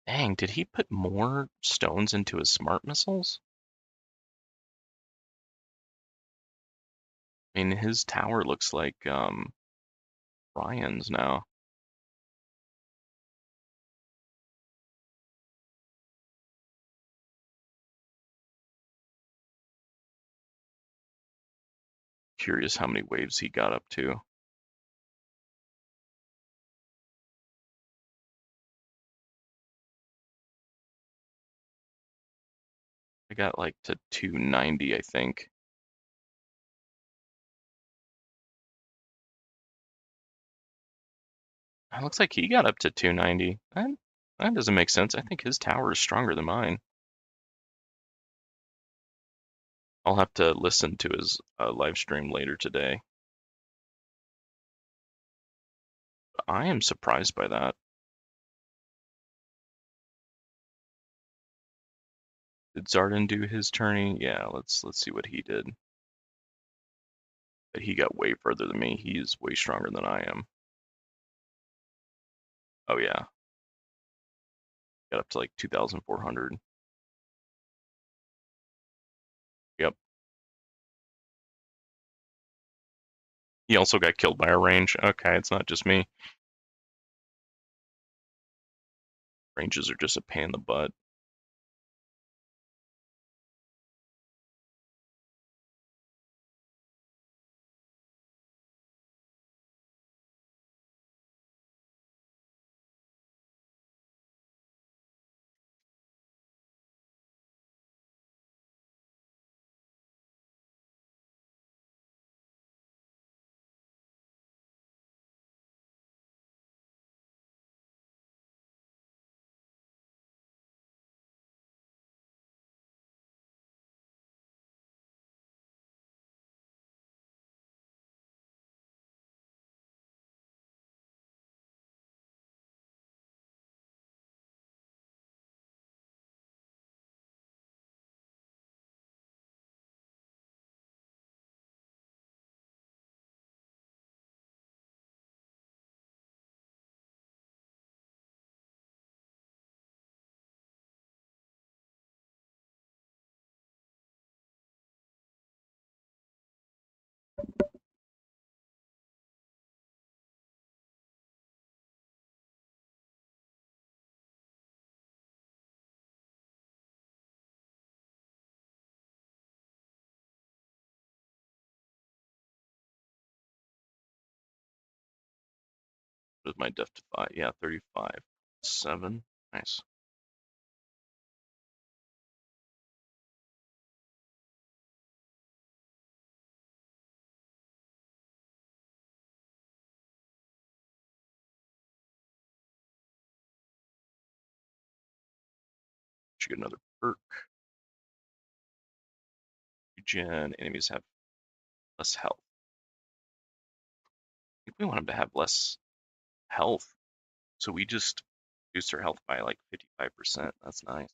Dang, did he put more stones into his smart missiles? I mean, his tower looks like Ryan's now. Curious how many waves he got up to. I got like to 290, I think. It looks like he got up to 290. That doesn't make sense. I think his tower is stronger than mine. I'll have to listen to his live stream later today. I am surprised by that. Did Zardan do his turning? Yeah, let's see what he did. But he got way further than me. He's way stronger than I am. Oh yeah, got up to like 2,400. Yep. He also got killed by a range. Okay, it's not just me. Ranges are just a pain in the butt. What is my def to 5? Yeah, 35. 7. Nice. Should get another perk. Regen. Enemies have less health. I think we want them to have less health. So we just reduce their health by like 55%. That's nice.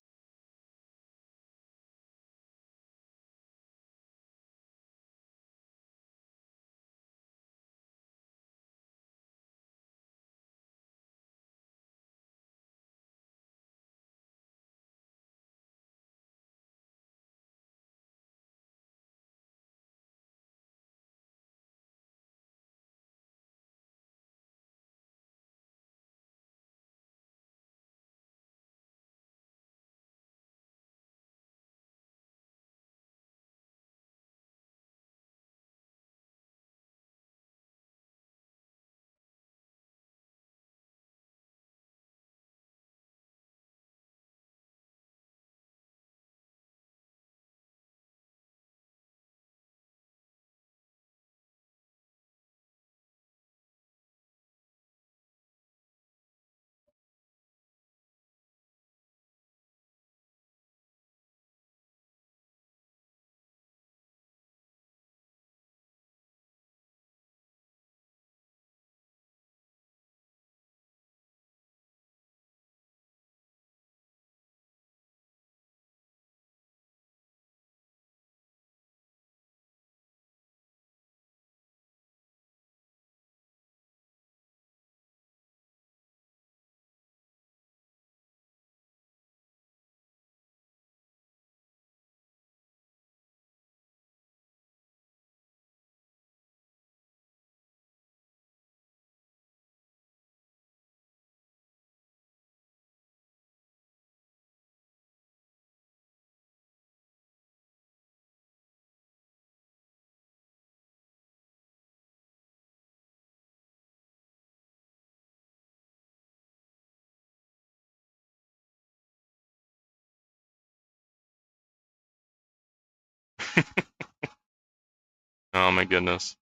Oh my goodness.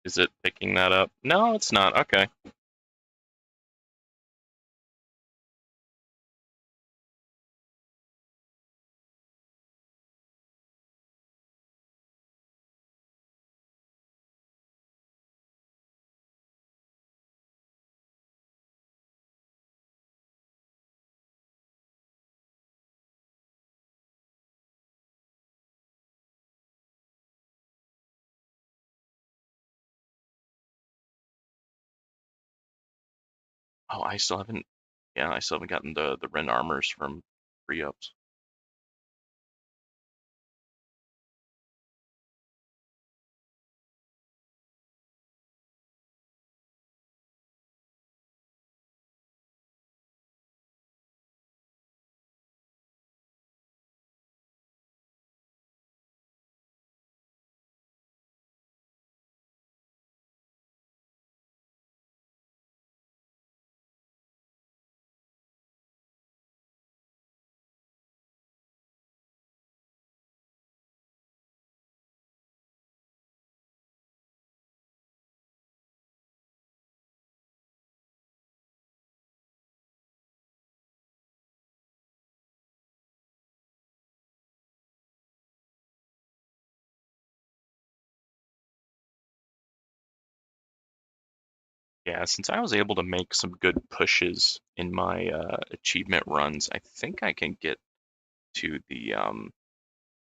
Is it picking that up? No, it's not. Okay. Oh, I still haven't. Yeah, I still haven't gotten the Rend armors from re-ups. Yeah, since I was able to make some good pushes in my achievement runs, I think I can get to the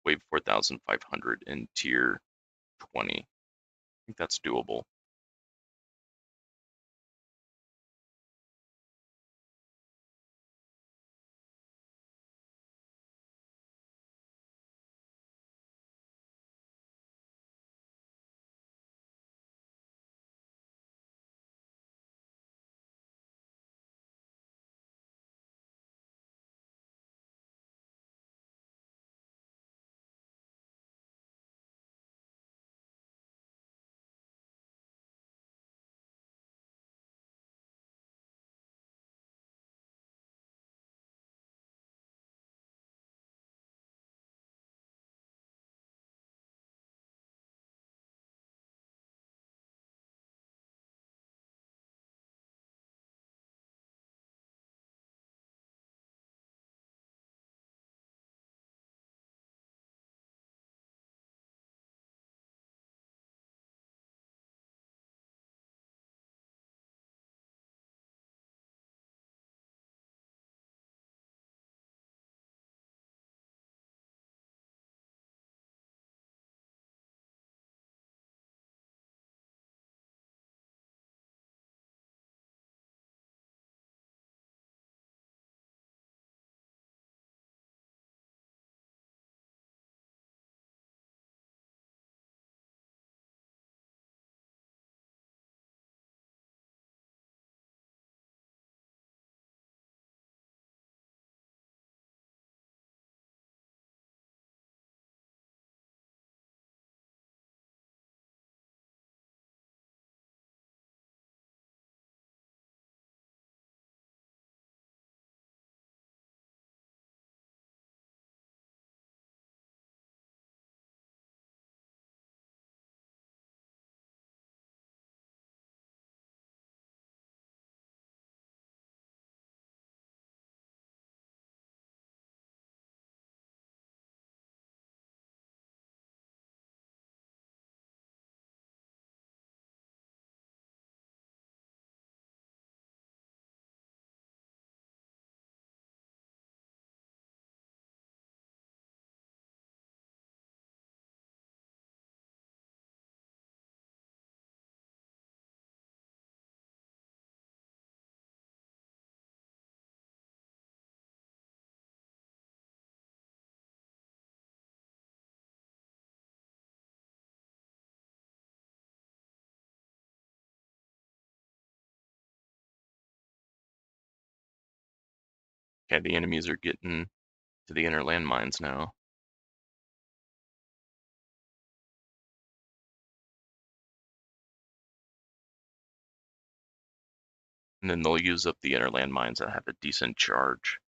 Wave 4500 in tier 20. I think that's doable. Okay, the enemies are getting to the inner landmines now. And then they'll use up the inner landmines that have a decent charge.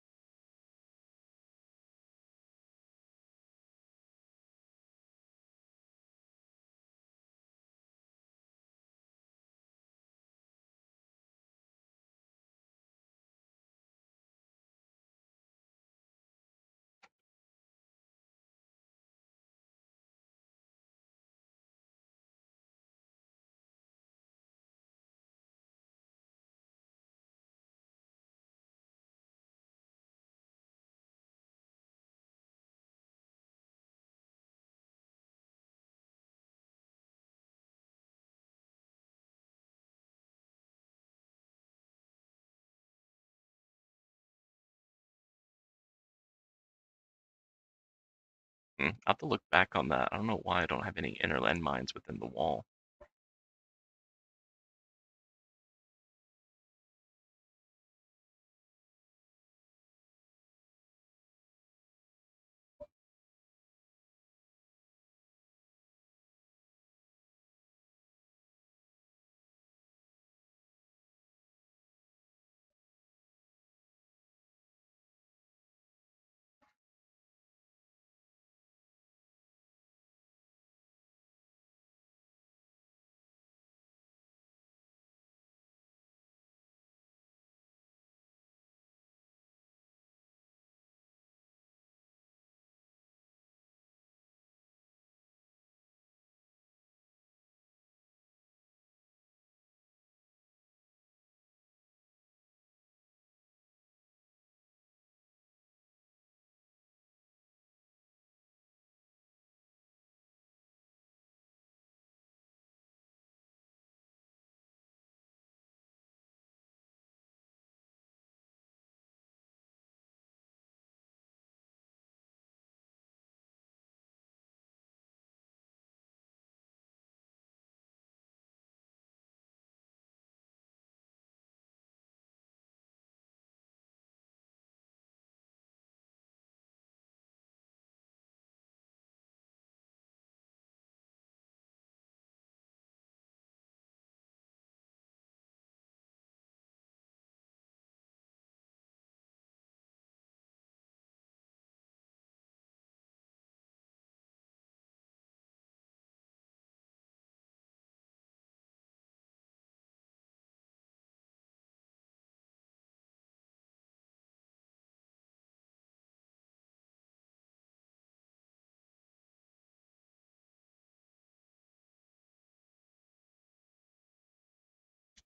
I'll have to look back on that. I don't know why I don't have any inner landmines within the wall.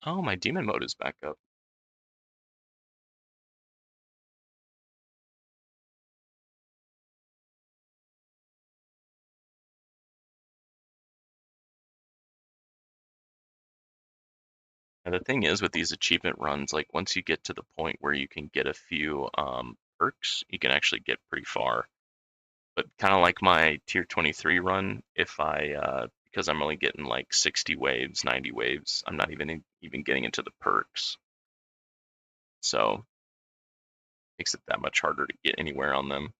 Oh, my demon mode is back up. And the thing is with these achievement runs, like once you get to the point where you can get a few perks, you can actually get pretty far. But kind of like my tier 23 run, if I because I'm only getting like 60 waves, 90 waves, I'm not even getting into the perks. So makes it that much harder to get anywhere on them.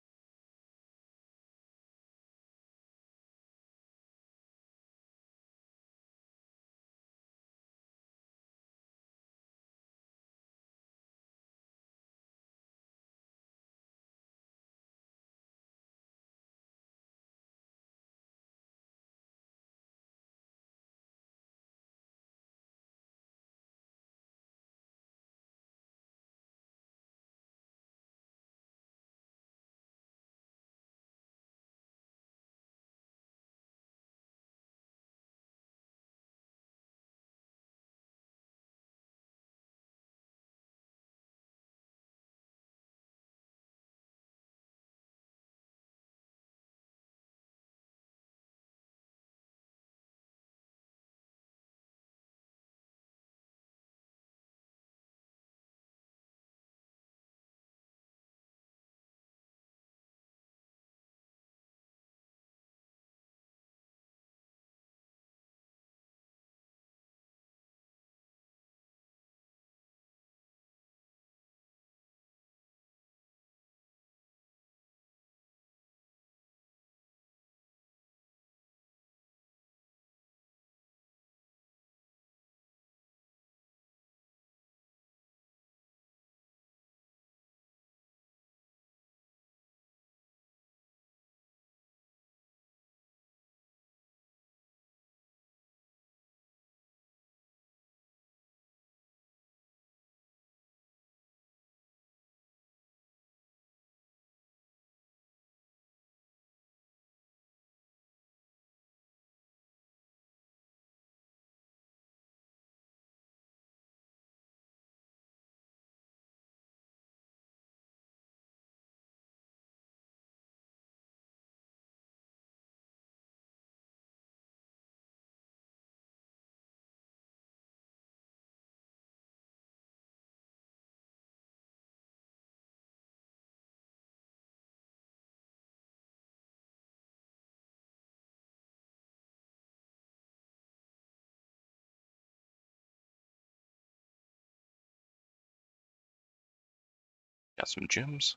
Got some gems.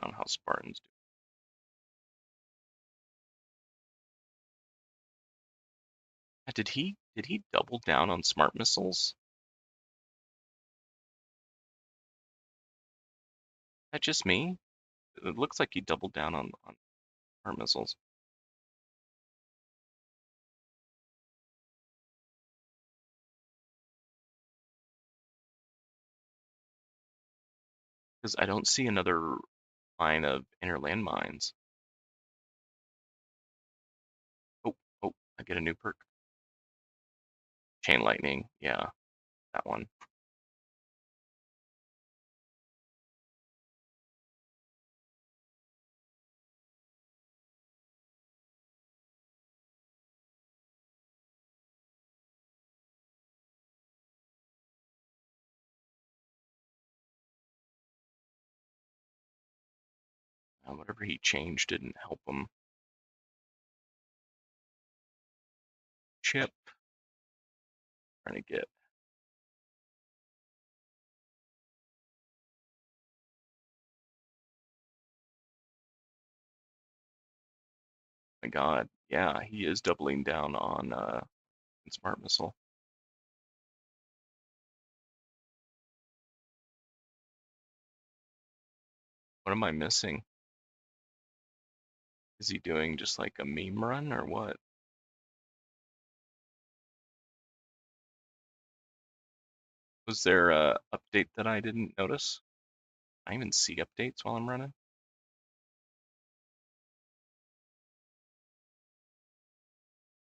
On how Spartans do. Did he double down on smart missiles? Is that just me? It looks like he doubled down on smart missiles. Because I don't see another line of inner landmines. Oh, oh, I get a new perk. Chain lightning. Yeah, that one. Whatever he changed didn't help him. Chip. Trying to get. My God. Yeah, he is doubling down on smart missile. What am I missing? Is he doing just like a meme run or what? Was there a update that I didn't notice? I even see updates while I'm running.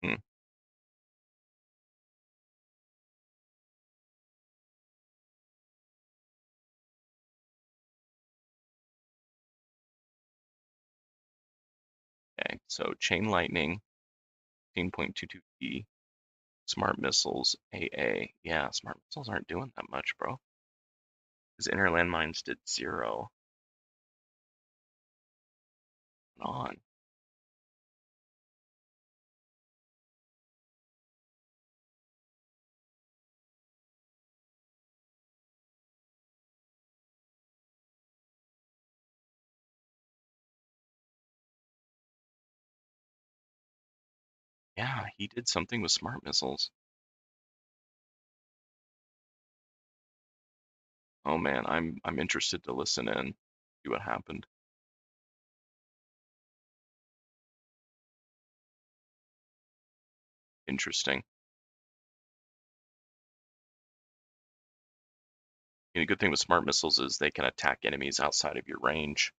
Hmm. Okay, so chain lightning, 15.22p, smart missiles, AA. Yeah, smart missiles aren't doing that much, bro. His inner landmines did 0. On. Yeah, he did something with smart missiles. Oh man, I'm interested to listen in, see what happened. Interesting. And a good thing with smart missiles is they can attack enemies outside of your range.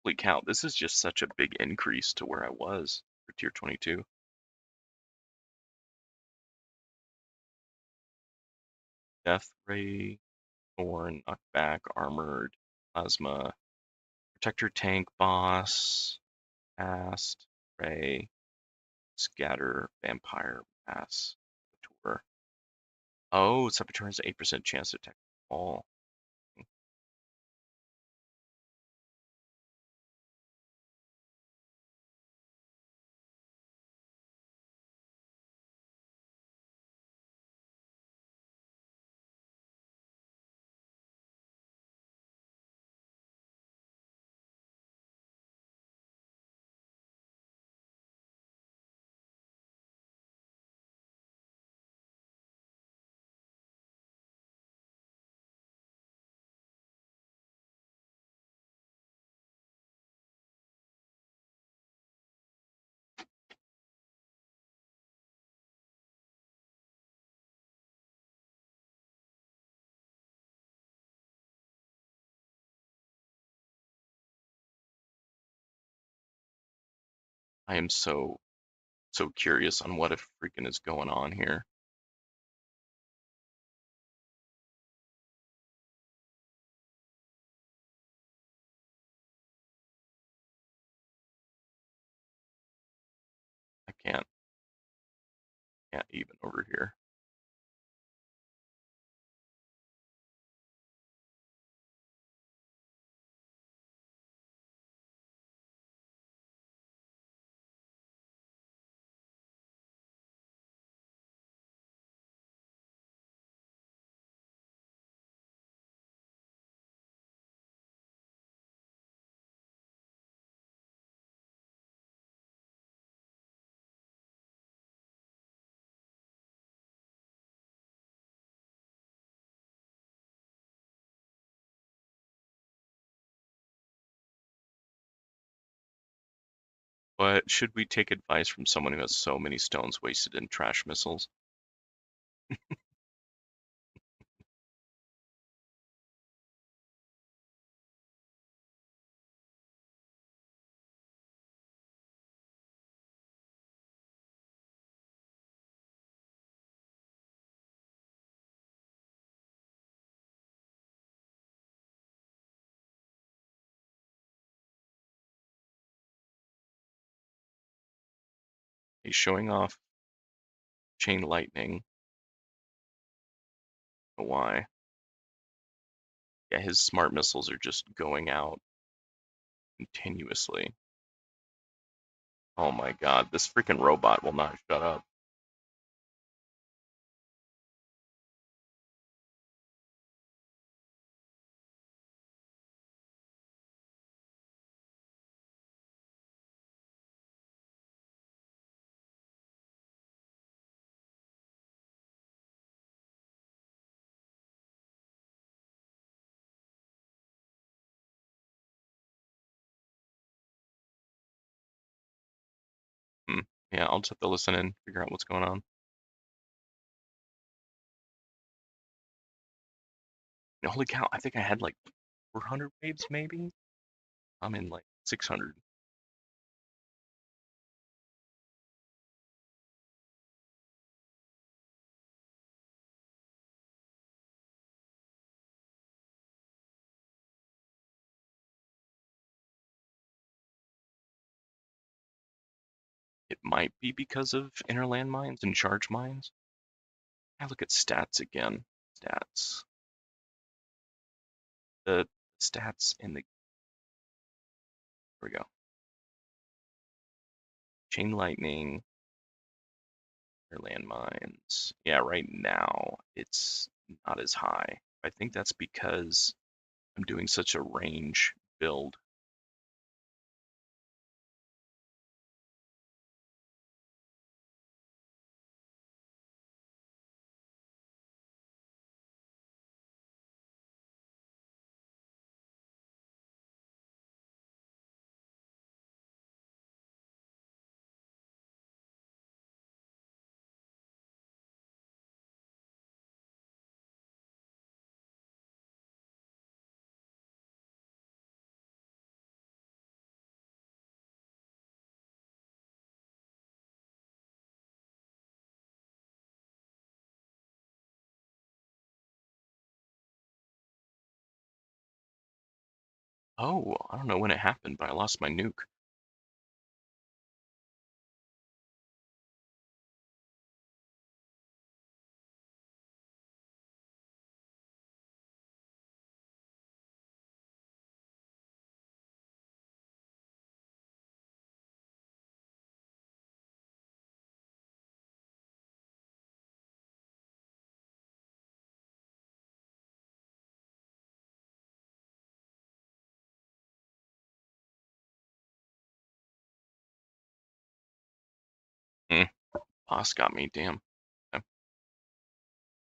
Holy cow, this is just such a big increase to where I was for tier 22. Death Ray, Thorn, Knockback, Armored, Plasma, Protector Tank, Boss, Fast, Ray, Scatter, Vampire, Mass, Saboteur. Oh, Saboteur has an 8% chance to attack all. I am so curious on what if freaking is going on here. I can't. Yeah, even over here. But should we take advice from someone who has so many stones wasted in trash missiles? He's showing off chain lightning. Why? Yeah, his smart missiles are just going out continuously. Oh my god, this freaking robot will not shut up. Hmm. Yeah, I'll just have to listen and figure out what's going on. Holy cow, I think I had like 400 waves maybe? I'm in like 600. It might be because of inner landmines and charge mines. I look at stats again. Stats. The stats in the. Here we go. Chain lightning, inner landmines. Yeah, right now it's not as high. I think that's because I'm doing such a range build. Oh, I don't know when it happened, but I lost my nuke. Hmm. Boss got me, damn. Okay.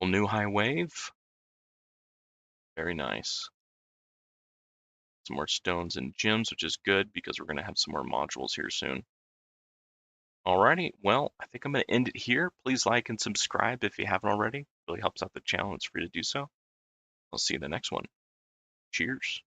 Well, new high wave. Very nice. Some more stones and gems, which is good because we're going to have some more modules here soon. Alrighty, well, I think I'm going to end it here. Please like and subscribe if you haven't already. It really helps out the channel. It's free to do so. I'll see you in the next one. Cheers.